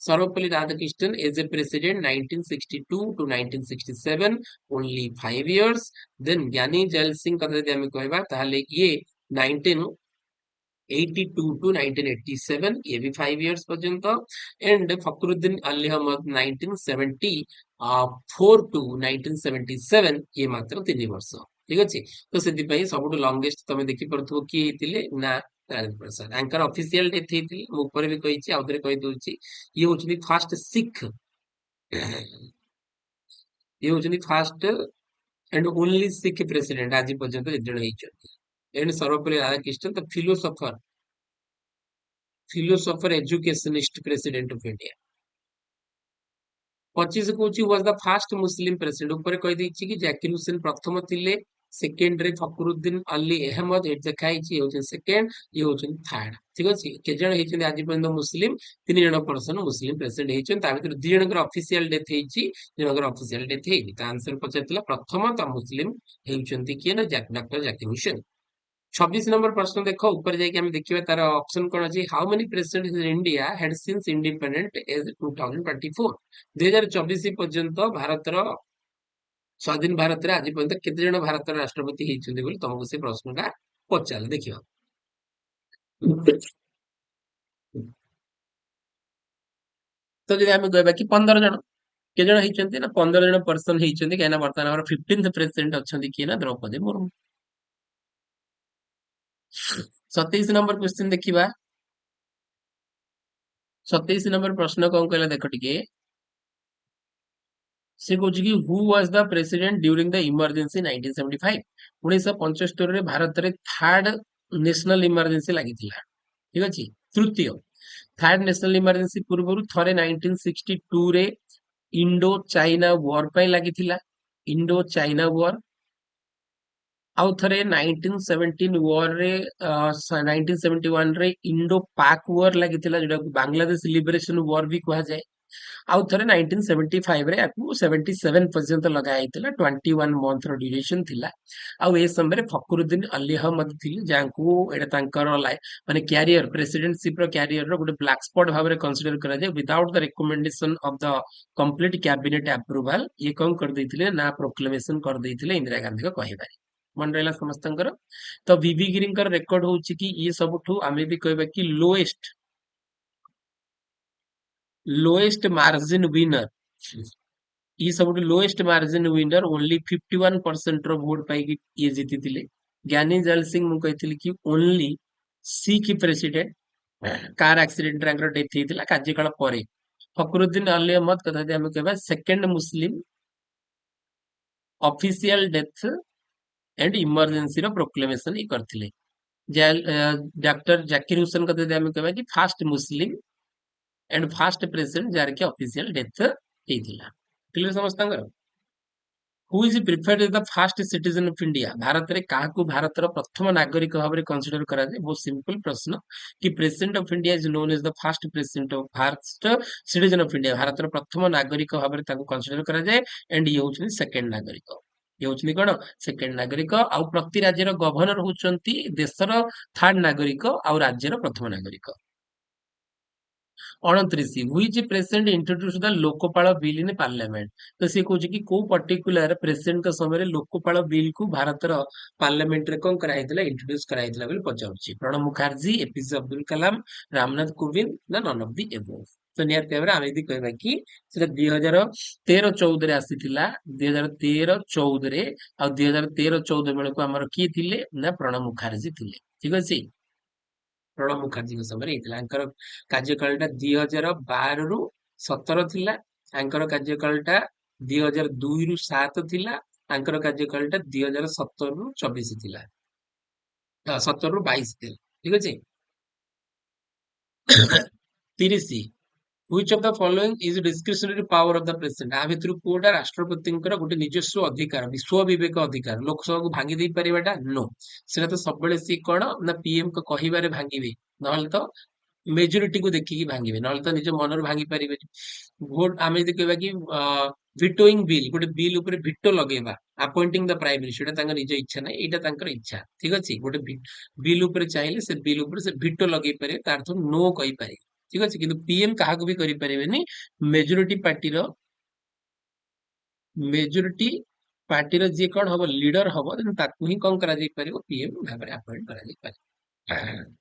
Sarvepalli Radhakrishnan as a president 1962 to 1967 only 5 years then Giani Zail Singh कथा यदि हम कहबा ताहले ये 1982 to 1987 ये भी 5 इयर्स पर्यंत एंड फखरुद्दीन अली अहमद 1974 टू 1977 ये मात्र 3 वर्ष ठीक अछि तो सेति पई सबटु लॉन्गेस्ट तमे देखि परथबो की हेतिले ना Rajendra Prasad anchor official death हेतिले मु ऊपर भी कहिछि आउदरे कहि दोछि ये होचनी फर्स्ट सिख ये होचनी first and only Sikh president आज पर्यंत जण हेचନ୍ତି and Sarvepalli Radhakrishnan the philosopher educationist president of India 25 कोची was the first Muslim president ऊपर कहि दैछि कि जाकिर हुसैन प्रथम थिले सेकेंड रे फखरुद्दीन अली अहमद एट देखाइछि होचन सेकेंड ये होचन थर्ड ठीक अछि के जण हेचन आज पर्यंत मुस्लिम तीन जण पर्सन मुस्लिम प्रेसिडेंट हेचन ता भितर दि जणकर ऑफिशियल डेथ हेछि जणकर ऑफिशियल डेथ हेछि ता आंसर पछातिला प्रथम ता मुस्लिम हेउचंती किए ना डॉक्टर जाकिर हुसैन 26 नंबर प्रश्न देखो ऊपर जाके हम देखिबा तार ऑप्शन कोन अछि how many presidents in India had since independent as 2024 2024 पर्यंत भारतर स्वाधीन भारत रे आज पर्यंत केते जण भारतर राष्ट्रपति हेचुंदी बोली तुमको से प्रश्नटा पचाल देखियो तो जदि हम कहबा कि 15 जण के जण हेचंती ना 15 जण पर्सन हेचंती केना वर्तमान हमर 15th प्रेसिडेंट अछंती कि ना द्रौपदी मुर्मू 27 नंबर क्वेश्चन देखिबा 27 नंबर प्रश्न कौन कहला देखो टिके से कौच कि who was the president during the emergency 1975 1975 रे भारत रे थर्ड नेशनल इमरजेंसी लागिथिला ठीक अछि तृतीय थर्ड नेशनल इमरजेंसी पूर्वरु थरे 1962 रे इंडो चाइना वॉर पे लागिथिला इंडो चाइना वॉर आउ थरे 1917 वॉर रे 1971 रे इंडो पाक वॉर लागिथिला जोटा बांग्लादेश लिबरेशन वॉर भी कहा जाए आउ थरे 1975 रे आपको 77 पर्यंत लगा आइतिला 21 मंथ रो ड्यूरेशन थिला आउ ए समय रे फखरुद्दीन अली अहमद थिले जांकू एटा तांकर माने कैरियर प्रेसिडेंटशिप रो कैरियर रो गोटे ब्लैक स्पॉट भाव रे कंसीडर करा जाय without the recommendation of the complete cabinet approval ये कौन कर देथिले ना प्रोक्लेमेशन कर देथिले इंदिरा गांधी को कहिबारे मन रहला समस्तंकर तो बीबी गिरिंकर रेकॉर्ड होउची कि ये सबठू आमे भी कहबा कि लोएस्ट मार्जिन विनर ये सब लोएस्ट मार्जिन विनर ओनली 51% रो वोट पाई ये जीती थिले ज्ञानी जैल सिंह मु कहथिली कि ओनली सी की प्रेसिडेंट कार एक्सीडेंट रैंकर डेथ हेतिला कार्यकाल परे फखरुद्दीन अली अहमद कथा हम कहबा second Muslim official death and emergency रो प्रोक्लेमेशन ही करथिले डॉक्टर जाकिर हुसैन कथा हम कहबा कि first Muslim and first president जार के ऑफिशियल डेथ हेतिला क्लियर समझता who is preferred as the first citizen of India Bharat रे काहाकू भारत रो प्रथम नागरिक भाबरे कंसीडर करा जाय बहुत सिंपल प्रश्न कि president of India is known as the first president of first citizen of India Bharat रो प्रथम नागरिक भाबरे ताको कंसीडर करा जाय एंड ये होचनी सेकंड नागरिक ये होचनी कोन सेकंड नागरिक आ प्रति राज्य रो गवर्नर होचंती देशर थर्ड नागरिक आ राज्य रो प्रथम नागरिक 29 which president introduce the Lokpal bill in parliament तो सी कहूँ कि को पर्टिकुलर प्रेसिडेंट का समय रे लोकपाल बिल को भारत रो पार्लियामेंट रे कोन कराइतला इंट्रोड्यूस कराइतला बोली पचाउछि प्रणब मुखर्जी एपीजे अब्दुल कलाम रामनाथ कोविंद ना नन ऑफ द एबोव तो नियर पेवर आमे भी कहबा कि सेटा 2013 14 रे आसीथिला 2013 14 रे आ 2013 14 बेले को हमर की थिले ना प्रणब मुखर्जी थिले ठीक अछि प्रणब मुखर्जी समय कार्यकाल 2012 रु 17 थिला कार्यकाल 2002 रु 7 थिला कार्यकाल 2017 रु 24 थिला 17 रु 22 थिला ठीक अछि 30 which of the following is discretionary power of the president आ भितर कोडा राष्ट्रपतिंकर गोटे निजस्व अधिकार विश्व विवेक अधिकार लोकसभा को भांगी दे परिबाटा नो सेटा तो सब बेले सी कोन ना पीएम को कहिबारे भांगीबे नहल तो मेजोरिटी को देखिकी भांगीबे नहल तो निज मनर भांगी परिबे भोट आमे जदि कहबा कि विटोइंग बिल गोटे बिल ऊपर विटो लगेबा अपॉइंटिंग द प्राइम मिनिस्टर तांका निज इच्छा नै एटा तांकर इच्छा ठीक अछि गोटे बिल ऊपर चाहिले से बिल ऊपर से विटो लगेई पारे तार तो नो कहि पारे ठीक अछि किंतु पीएम काहाको भी करि परिबेनी मेजोरिटी पार्टी रो मेजोरिटी पार्टी रो जे कोन हबो लीडर हबो देन ताकू ही कोन करा जाई परिबो पीएम भाबरे अपॉइंट करा जाई पारे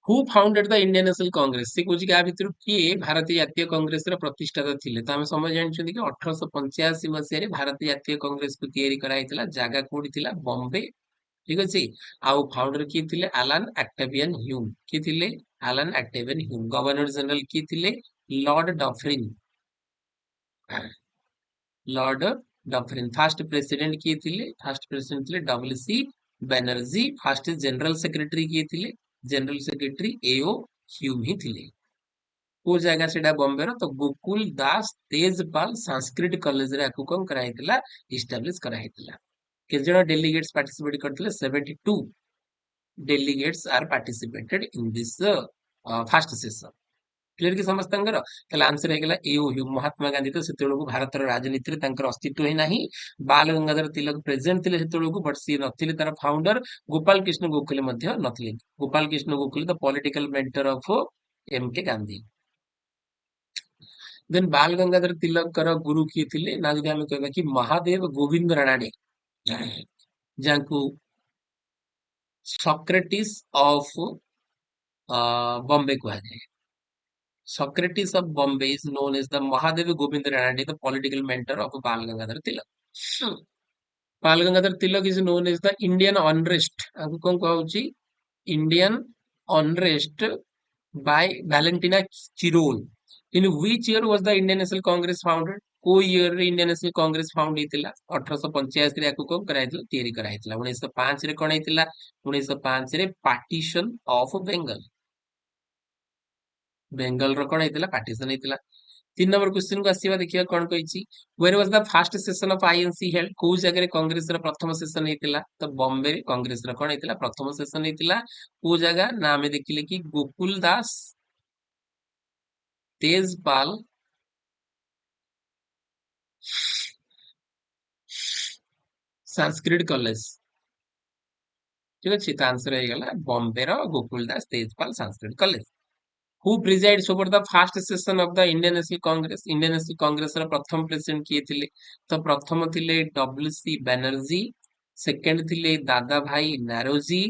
who founded the Indian National Congress से कुछ क्या भितर किए भारतीय जातीय कांग्रेस रा प्रतिष्ठाता थिले तो हम समझ जानछन कि 1885 मसिया रे भारतीय जातीय कांग्रेस को तयारी कराइतला जागा कोडी थिला बॉम्बे ठीक अछि आउ फाउंडर की थिले एलन ऑक्टेवियन ह्यूम की थिले Allan Octavian Hume governor general की थिले Lord Dufferin Lord Dufferin first president थिले W C Banerjee first general secretary की थिले जनरल सेक्रेटरी एओ ह्यूम ही थिले को जगह सेटा बॉम्बे रो तो गोकुल दास तेजपाल संस्कृत कॉलेज रे आकु कोन कराइतला एस्टैब्लिश कराइतला के जण डेलीगेट्स पार्टिसिपेट करथिले 72 delegates are participated in this first session clear कि समस्तंकर तले आंसर हेगला एओ ह्यूम महात्मा गांधी तो सेतेलो को भारत रो राजनीति रे तांकर अस्तित्व ही नाही बाल गंगाधर तिलक प्रेजेंट थिले सेतेलो को बट सी नथिले तार फाउंडर गोपाल कृष्ण गोखले मध्य नथिले Gopal Krishna Gokhale the political mentor of M K Gandhi then बाल गंगाधर तिलक कर गुरु की थिले ना जदि हम कहबा कि महादेव गोविंद राणाडे जांकू सॉक्रेटिस ऑफ बॉम्बे को है Socrates of Bombay is known as the Mahadev Govind Ranade, the political mentor of Bal Gangadhar Tilak. Bal Gangadhar Tilak is known as the Indian unrest. आपको कौन कहूची Indian unrest by Valentina Chirol. In which year was the Indian National Congress founded? को year रे Indian National Congress found हेतिला? 1885 रे याकू कोन कराइतला? तयारी कराइतला। 1905 रे कोन हेतिला? 1905 रे partition of Bengal. Bengal रो कोन हेतिला? पार्टीशन हेतिला। 3 नंबर क्वेश्चन को आसीबा देखिया कोन कहिछि। Where was the first session of INC held? को जगह रे कांग्रेस रो प्रथम सेशन हेतिला? तो बॉम्बे रे कांग्रेस रो कोन हेतिला? प्रथम सेशन हेतिला। को जगह ना हमें देखिले कि गोकुल दास तेजपाल संस्कृत कॉलेज। ठीक अच्छे तो आंसर हो बॉम्बे रो Gokul Das Tejpal Sanskrit college. Who presides over the first session of the Indian National Congress? Indian National Congress रो प्रथम प्रेसिडेंट किए थिले? तो प्रथम थिले डब्ल्यूसी बनर्जी, सेकंड थिले दादा भाई नारोजी,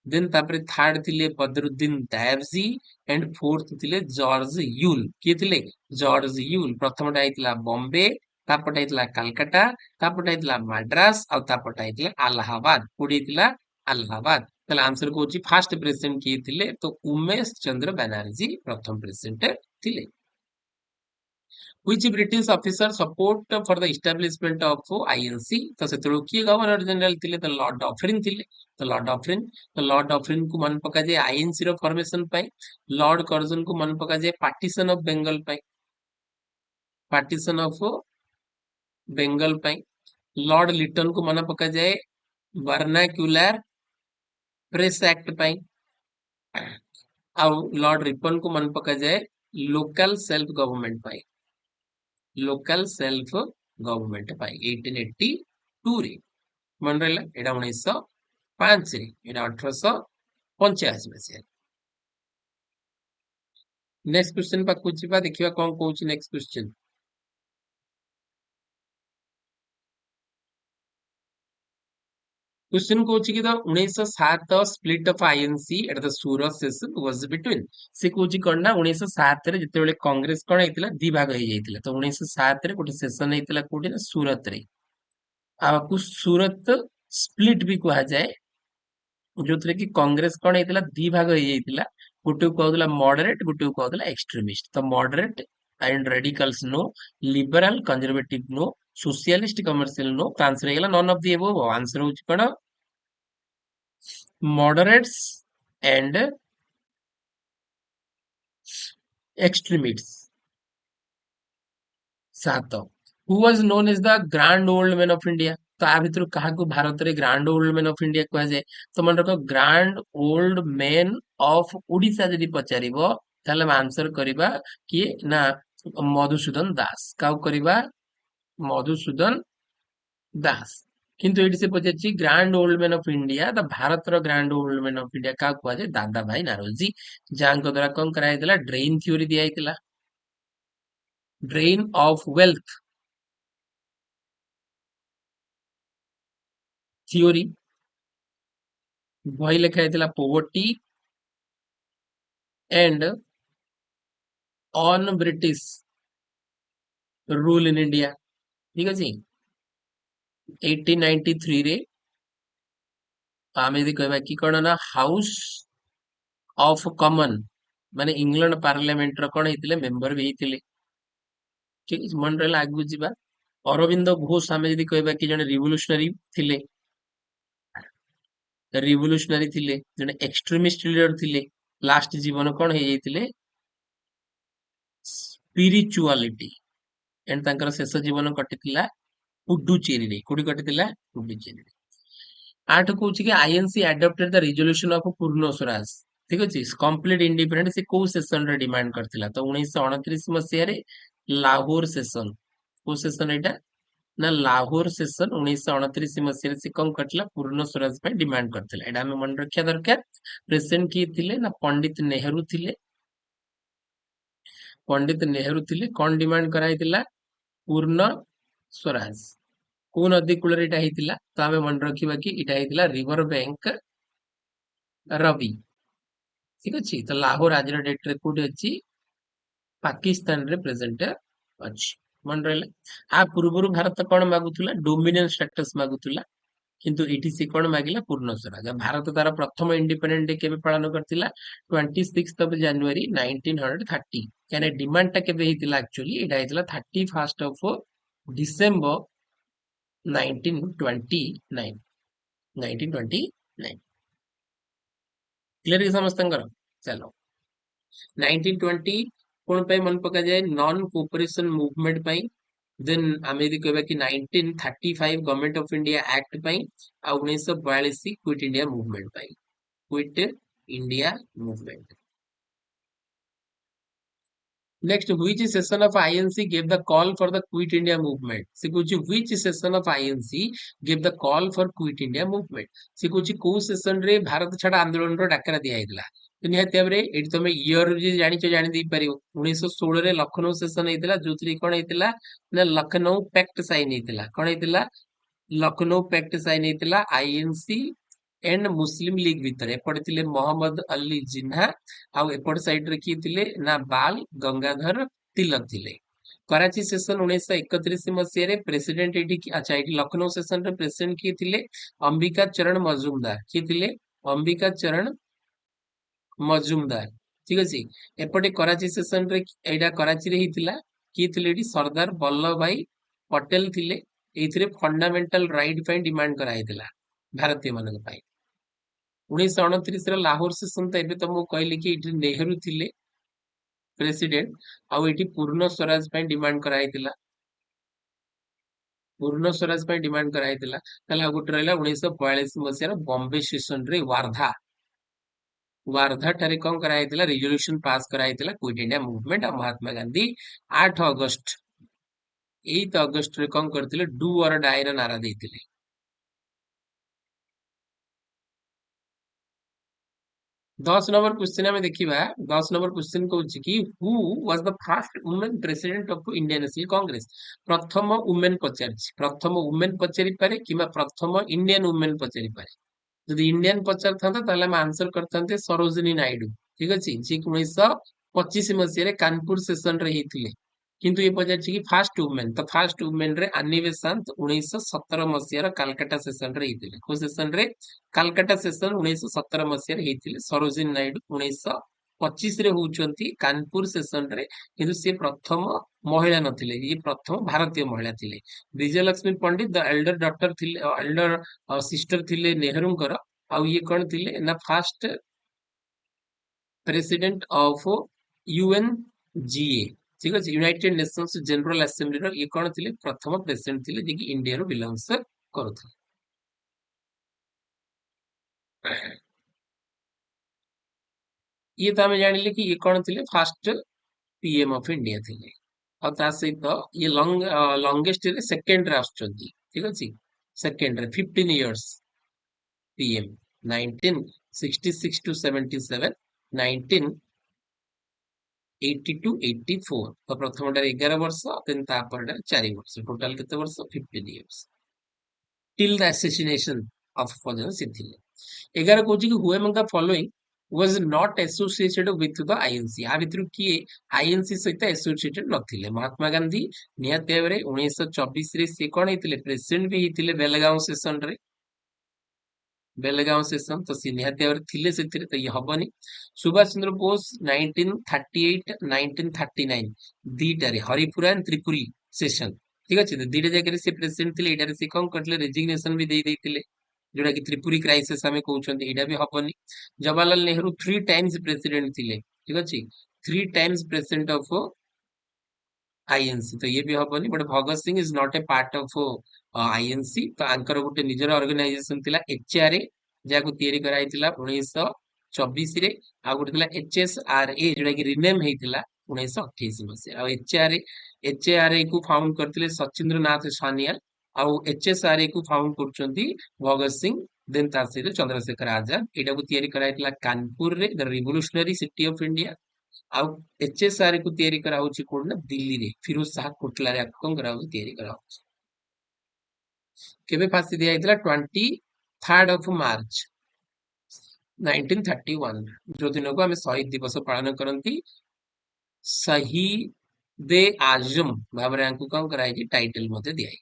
देन तापरे थर्ड थिले बदरुद्दीन दायबजी एंड फोर्थ थिले जॉर्ज यूल। किए थिले? George Yule. प्रथमटा आइतला बॉम्बे, तापटा आइतला कलकत्ता, तापटा आइतला मद्रास और तापटा आइतला इलाहाबाद। कोडी आइतला इलाहाबाद। ताहले आंसर को होची फर्स्ट प्रेसिडेंट किए थिले? तो उमेश चंद्र बनर्जी प्रथम प्रेसिडेंट थिले। Which British officer support for the establishment of INC? तो सेतरो किए गवर्नर जनरल थिले? तो लॉर्ड डफरिन थिले। तो लॉर्ड डफरिन को मन पका जाए आईएनसी रो फॉर्मेशन पाई। लॉर्ड कर्जन को मन पका जाए पार्टीशन ऑफ बेंगल पाई। पार्टीशन ऑफ बेंगल पाई। लॉर्ड लिटन को मन पका जाए वर्नाक्यूलर प्रेस एक्ट पाई। ଆଉ ଲର୍ଡ ରିପନ କୁ ମନେ ପକାଯାଏ ଲୋକାଲ ସେଲ୍ଫ ଗଭର୍ଣ୍ଣମେଣ୍ଟ ପାଇଁ। ଲୋକାଲ ସେଲ୍ଫ ଗଭର୍ଣ୍ଣମେଣ୍ଟ ପାଇଁ 1882 ରେ ମନେ ରହିଲା। ଏଇଟା 1905 ରେ, ଏଇଟା 1885 ମସିହାରେ। ନେକ୍ସଟ କ୍वेଶ୍ଚନ ପାଖକୁ ଯିବା, ଦେଖିବା କଣ କହୁଛି ନେକ୍ସଟ କ୍वेଶ୍ଚନ। क्वेश्चन कौन कि 1907 split of INC at the Surat session was between. से कौन कौन ना 1907 रे जिते कांग्रेस कौन होता दी भाग हो जाता। तो 1907 रे गोटे सेशन होता कौटी ना सूरत रे। आपको सूरत स्प्लिट भी कहा जाए, जो थे कि कांग्रेस कौन होता दी भाग हो जाता। गोटे को कहला मॉडरेट, गोटे को कहला एक्सट्रीमिस्ट। तो moderate and radicals no, liberal conservative no, socialist commercial no. तो आंसर हो none of the above. Answer हो कौन? moderates and extremists। 7 who was known as the grand old man of India? तो आ भितर कहा भारत रे grand old man of India कहा जाए। तो मन रख grand old man of Odisha जदि पचारिबो ताले हम आंसर करिबा कि ना मधुसूदन दास। काउ करिबा? मधुसूदन दास। किंतु एटी से पचारछि grand old man of India, the Bharat रो grand old man of India का कुआ जाय? दादा भाई नारोजी, जांको द्वारा कौन कराइतला? ड्रेन थ्योरी दिया आइतला। Drain of wealth theory. वही लिखा आइतला poverty and on British rule in India. ठीक अछि। 1893 रे आमे यदि कहबा कि कोन ना हाउस ऑफ कॉमन माने इंग्लैंड पार्लियामेंट रो कोन हेतिले? मेंबर भी हेतिले। ठीक अछि। मन रहला आगु जिबा। अरविंद घोष आमे यदि कहबा कि जने रिवोल्यूशनरी थिले, रिवोल्यूशनरी थिले, जने एक्सट्रीमिस्ट लीडर थिले। लास्ट जीवन कोन हे जाइतिले? स्पिरिचुअलिटी एंड तांकर शेष जीवन कटितिला पुडुचेरी रे। कोडी कटितिला? पुडुचेरी रे। 8 कहूछि कि INC adopted the resolution of पूर्ण स्वराज। ठीक अछि। कंप्लीट इंडिपेंडेंस से को सेशन रे डिमांड करथिला? तो 1929 मसिया रे लाहौर सेशन। को सेशन एटा ना लाहौर सेशन 1929 मसिया रे से कम कटला पूर्ण स्वराज पे डिमांड करथिला। एटा हमें मन रखिया दरकार। प्रेसिडेंट की थिले ना पंडित नेहरू थिले। पंडित नेहरू थिले। कौन डिमांड कराइतिला? पूर्ण स्वराज। को नदी कूल रे एटा हेतिला? तो हमें मन रखिबा कि एटा हेतिला रिवर बैंक रवि। ठीक अछि। तो लाहौर आज डेट रे कोड अछि? पाकिस्तान रे प्रेजेंट अछि। मन रहले। आ पूर्वरु भारत कोन मागुतुला? डोमिनियन स्टेटस मागुतुला। किंतु एटी से कौन मागिला पूर्ण स्वराज। भारत तार प्रथम इंडिपेंडेंट डे केबे पालन करथिला 26 ऑफ जनवरी 1930। यानी डिमांड टा केबे हितिला actually Etah हितिला 31 of December 1929। 1929 clear है समस्तंकर। चलो 1920 कौन पे मन पका जाए नॉन कोऑपरेशन मूवमेंट पाई। देन आमे यदि कहबा कि 1935 गवर्नमेंट ऑफ इंडिया एक्ट पाई आ 1942 क्विट इंडिया मूवमेंट पाई। Quit India movement. Next, which session of INC gave the call for the Quit India movement? से कुछ which session of INC gave the call for Quit India movement? से कुछ को session रे भारत छाड़ आंदोलन रो डाकरा दिया हैदला। तो निहाती भाबरे एठी तमे ईयर जे जानिचो जानि देई परियो 1916 रे लखनऊ सेशन हैदला जोतरी कोन हैदला ना लखनऊ पैक्ट साइन हैदला। कोन हैदला लखनऊ पैक्ट साइन हैदला आईएनसी एंड मुस्लिम लीग भितर एपटे थिले मोहम्मद अली जिन्ना आउ एपट साइड रे किए थिले ना बाल गंगाधर तिलक थिले। कराची सेशन 1931 मसीह रे प्रेसिडेंट एठी अच्छा एठी लखनऊ सेशन रे प्रेसिडेंट किए थिले अंबिका चरण मजूमदार। किए थिले अंबिका चरण मजूमदार। ठीक अछि। एपटे कराची सेशन रे एडा कराची रे हितिला किए थिले एठी सरदार वल्लभ भाई पटेल थिले। एथिरे फंडामेंटल राइट पई डिमांड करा हितिला भारतीय मानक पई। 1929 ର ଲାହୋର ସେସନ ତ ଏବେ ତ ମୁଁ କହିଲି କି ଏଠି ନେହେରୁ ଥିଲେ ପ୍ରେସିଡେଣ୍ଟ ଆଉ ଏଠି ପୂର୍ଣ୍ଣ ସ୍ୱରାଜ ପାଇଁ ଡିମାଣ୍ଡ କରାଯାଇଥିଲା। ପୂର୍ଣ୍ଣ ସ୍ୱରାଜ ପାଇଁ ଡିମାଣ୍ଡ କରାଯାଇଥିଲା। ତାହେଲେ ଆଉ ଗୋଟେ ରହିଲା 1942 ମସିହାର ବମ୍ବେ ସେସନରେ ୱାର୍ଧା ଠାରେ କଣ କରାଯାଇଥିଲା ରେଜଲ୍ୟୁସନ ପାସ୍ କରାଯାଇଥିଲା କ୍ୱିଟ୍ ଇଣ୍ଡିଆ ମୁଭମେଣ୍ଟ ଆଉ ମହାତ୍ମା ଗାନ୍ଧୀ 8 ଅଗଷ୍ଟ 8 ଅଗଷ୍ଟରେ କଣ କରିଥିଲେ ଡୁ ଅର ଡାଏ ର ନାରା ଦେଇଥିଲେ। 10 नंबर क्वेश्चन आम देखा 10 नंबर क्वेश्चन कौन कि who was the first women president of Indian National Congress. प्रथम वुमेन पचार प्रथम वुमेन पचारि पारे कि प्रथम इंडियन वुमेन पचारि पारे। जदि इंडियन पचार था आंसर करते सरोजिनी नायडू। ठीक अच्छे जी 1925 मसीह कानपुर सेशन रे किंतु ये पचार कि फास्ट वुमेन तो फास्ट वुमेन रे आनी बेसांत 1917 मसीह कालकाटा सेशन रे को सेशन रे कालकाटा सेशन 1917 मसीह सरोजिनी नायडू 1925 रे होउचंती कानपुर सेशन रे किंतु से प्रथम महिला नथिले ये प्रथम भारतीय महिला थिले। विजयलक्ष्मी पंडित द एल्डर डॉक्टर थिले एल्डर सिस्टर थिले नेहरूंकर आउ ये कौन थिले ना फास्ट प्रेसिडेंट ऑफ यूएनजीए। ठीक अच्छे यूनाइटेड नेशंस जनरल असेंबली रो ये कौन थिले प्रथम प्रेसिडेंट थिले जे कि इंडिया रो बिलोंग्स करूथले। ये तो आम जानिले कि ये कौन थिले फास्ट पीएम ऑफ इंडिया थिले। और ता सहित ये लॉन्गेस्ट रे सेकंड रे आछुचंती। ठीक अछि सेकंड रे 15 इयर्स पीएम 1966 टू 77 1980 टू 84 तो प्रथम 11 वर्ष देन तापर 4 वर्ष टोटल केते वर्ष 15 years till the assassination of फॉरन सिथिले। 11 कहूँ कि who among the following was not associated with the INC. आ भितर किए आईएनसी सहित एसोसिएटेड नथिले। महात्मा गांधी निहाती भाबरे 1924 रे से कोन हेतिले प्रेसिडेंट भी हेतिले बेलगांव सेशन रे बेलगांव सेशन तो सी निहाती भाबरे थिले सेथिरे तो ये हबनी। Subhash Chandra Bose 1938 1939 दीटारे Haripura and Tripuri session. ठीक अच्छे दीटा जगह से प्रेसिडेंट थे ये से कौन करते रेजिग्नेशन भी देते जोटा कि त्रिपुरी क्राइसिस आम कहते यहाँ भी हबनी। जवाहरलाल नेहरू 3 टाइम्स प्रेसिडेंट थे। ठीक अच्छे 3 टाइम्स प्रेसिडेंट ऑफ आईएनसी तो ये भी हबनी। But Bhagat Singh is not a part of INC तो आंकर गोटे निजर ऑर्गेनाइजेशन थिला एचआरए जाको तयारी कराइतिला 1924 रे आ गोटे थिला एचएसआरए जोटा कि रिनेम हेतिला 1928 मसीहा। आ एचआरए को फाउंड करथिले सचिंद्र नाथ सानियाल आ एचएसआरए को फाउंड करचंती भगत सिंह देन ता सहित चंद्रशेखर आजाद। एटा को तयारी कराइतिला कानपुर रे the revolutionary city of India. आउ एचएसआर को तयारी करा होची कोड ना दिल्ली रे फिरोज शाह कोटला रे आकम करा होची तयारी करा होची। केबे फांसी दिया हैतला 23 ऑफ मार्च 1931 जो दिन को हमें शहीद दिवस पालन करंती शहीद आजम भाबरे आंकु कम कराई टाइटल मते दिया है।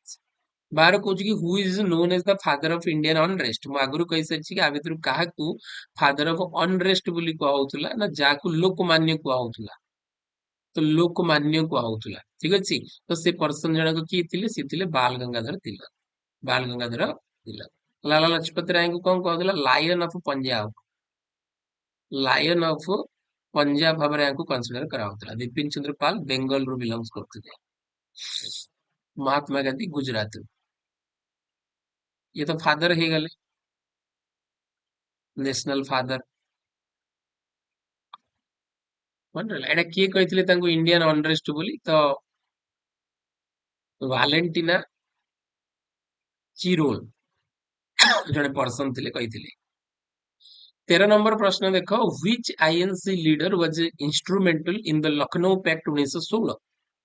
बार कौच कि who is known as the father of Indian unrest मु आगु कहि सारी कि आ भितर काहाकू फादर ऑफ अनरेस्ट बोली कुआ होतुला ना जाकू लोकमान्य कुआ होतुला तो लोकमान्य कुआ होतुला ठीक अछि तो से पर्सन जनक की थिले से थिले बाल गंगाधर तिलक बाल गंगाधर तिलक लाला लजपत राय को कौन कहला lion of Punjab lion of Punjab भाव को कंसीडर करा होतला बिपिन चंद्र पाल बेंगल रू बिलोंग्स करते महात्मा गांधी गुजरात ये तो फादर हे गले नेशनल फादर एटा किए कहते इंडियन अनरेस्ट बोली तो वालेंटिना चिरोल जड़े पर्सन थे कही 13 नंबर प्रश्न देख which INC leader was instrumental in the Lucknow pact 1916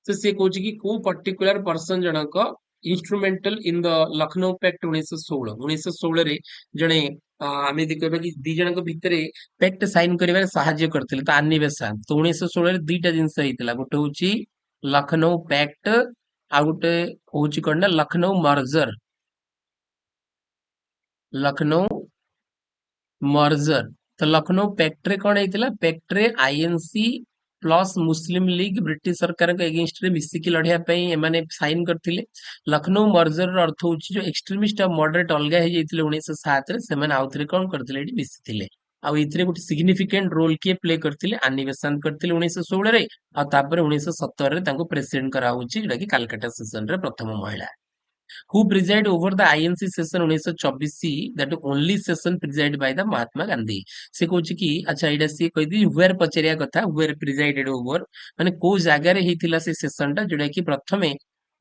तो से कौच कि को पर्टिकुलर पर्सन जनक instrumental in the Lucknow pact 1916 रे जड़े आम कहबा कि दी जन भितर पैक्ट साइन कर साहाଯ୍य करते तो आनी बेसांत तो 1916 दुईटा जिनस होता गोटे हूँ लखनऊ पैक्ट आ गोटे हूँ कौन ना लखनऊ मर्जर लखनऊ मर्जर तो लखनऊ पैक्ट रे कौन होता पैक्ट रे आईएनसी प्लस मुस्लिम लीग ब्रिटिश सरकार के एगेंस्ट रे मिसिकी लड़िया एमाने साइन करथिले लखनऊ मर्जर रो अर्थ होची जो एक्सट्रीमिस्ट और मॉडरेट अलगा हे जैतिले 1907 रे सेमाने आउथरे कौन करथिले एटी मिसिथिले आ इतरे गोटे सिग्निफिकेंट रोल किए प्ले करथिले आनी बेसांत करथिले 1916 रे आ तापर 1917 रे तांको प्रेसिडेंट करा होची जेटा कि कलकत्ता सेशन रे प्रथम महिला who preside over the INC session 1924 that only session presided by the Mahatma Gandhi से कहूँ कि अच्छा एटा सी कह दी where पचरिया कथा where presided over माने को जगार हेतिला से सेशन टा जोटा कि प्रथमे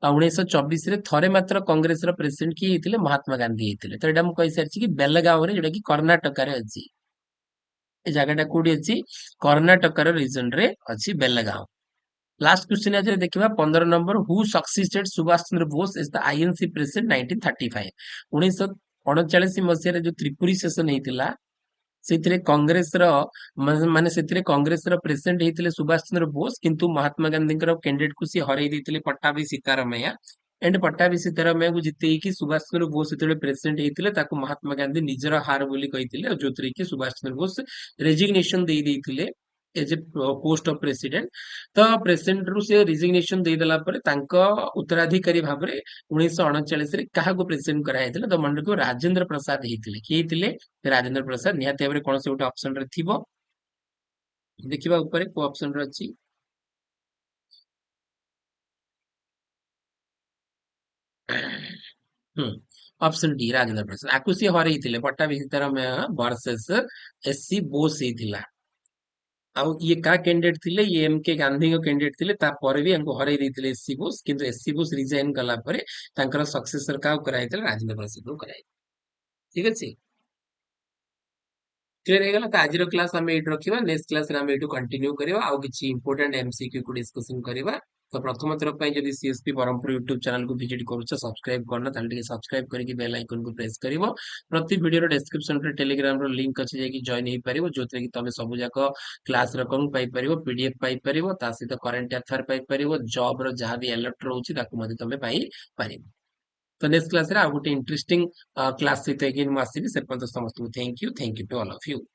1924 रे थरे मात्र कांग्रेस रो प्रेसिडेंट की हेतिले महात्मा गांधी हेतिले तो एटा हम कहि सारछि कि बेलगांव रे जोटा कि कर्नाटक रे अछि ए जगहटा कोडी अछि कर्नाटक रो रीजन रे अछि बेलगांव लास्ट क्वेश्चन आज देखिबा 15 number who succeeded Subhash Chandra Bose is the INC president 1935 1939 मसिया रे जो त्रिपुरी सेशन हेतिला सेतिरे कांग्रेस रो माने सेतिरे कांग्रेस रो प्रेसिडेंट हेतिले सुभाष चंद्र बोस किंतु महात्मा गांधी रो कैंडिडेट को सी हरै देतिले पट्टाभी सीतारामैया एंड पट्टाभी सीतारामैया को जिते कि सुभाष चंद्र बोस सेतिरे प्रेसिडेंट हेतिले ताको महात्मा गांधी निजर हार बोली कहितिले जोतरे कि सुभाष चंद्र बोस रेजिग्नेशन दे देतिले as a post of president तो प्रेसिडेंट रु से रिजिग्नेशन दे देला पर तांको उत्तराधिकारी भाव में 1939 रे काहाको प्रेसिडेंट करा हेतिले तो मन को राजेंद्र प्रसाद हेतिले कि हेतिले राजेंद्र प्रसाद निहाती भाव कौन से गोटे ऑप्शन रे थिबो देखिबा ऊपर को ऑप्शन रे अछि ऑप्शन डी राजेंद्र प्रसाद आकु सी हरै हेतिले पट्टाभी सीतारामैया वर्सेस एससी बोस हेतिला आउ ये का कैंडिडेट थिले ये एम के गांधी को कैंडिडेट थिले तापर भी हमको हरै ଦେଇଥିଲେ एससी बोस किंतु एससी बोस रिजाइन कला परे तांकर सक्सेसर का कराइतले राजेंद्र प्रसाद को कराइ ठीक अछि क्लियर हे गला त आजिरो क्लास हम एट रखिबा नेक्स्ट क्लास रे हम एटू कंटिन्यू करिवा आउ किछि इंपोर्टेंट एमसीक्यू को डिस्कशन करिवा तो प्रथम तरफ पई जदि सीएसपी बरहमपुर यूट्यूब चैनल को विजिट करूछ सब्सक्राइब करना ताले टिके सब्सक्राइब करके बेल आइकन को प्रेस करिवो प्रति वीडियो रो डिस्क्रिप्शन रे टेलीग्राम रो लिंक अछि जे कि जॉइन हे परिवो जोते कि तमे सब जाक क्लास रो कम पाई परिवो पीडीएफ पाई परिवो ता सहित करंट अफेयर पाई परिवो जॉब रो जहां भी अलर्ट रहउछि ताकू मध्ये तमे पाई परिवो तो नेक्स्ट क्लास रे आ गोटे इंटरेस्टिंग क्लास सहित एगेन मासिबी से पर्यंत समस्त thank you to all of you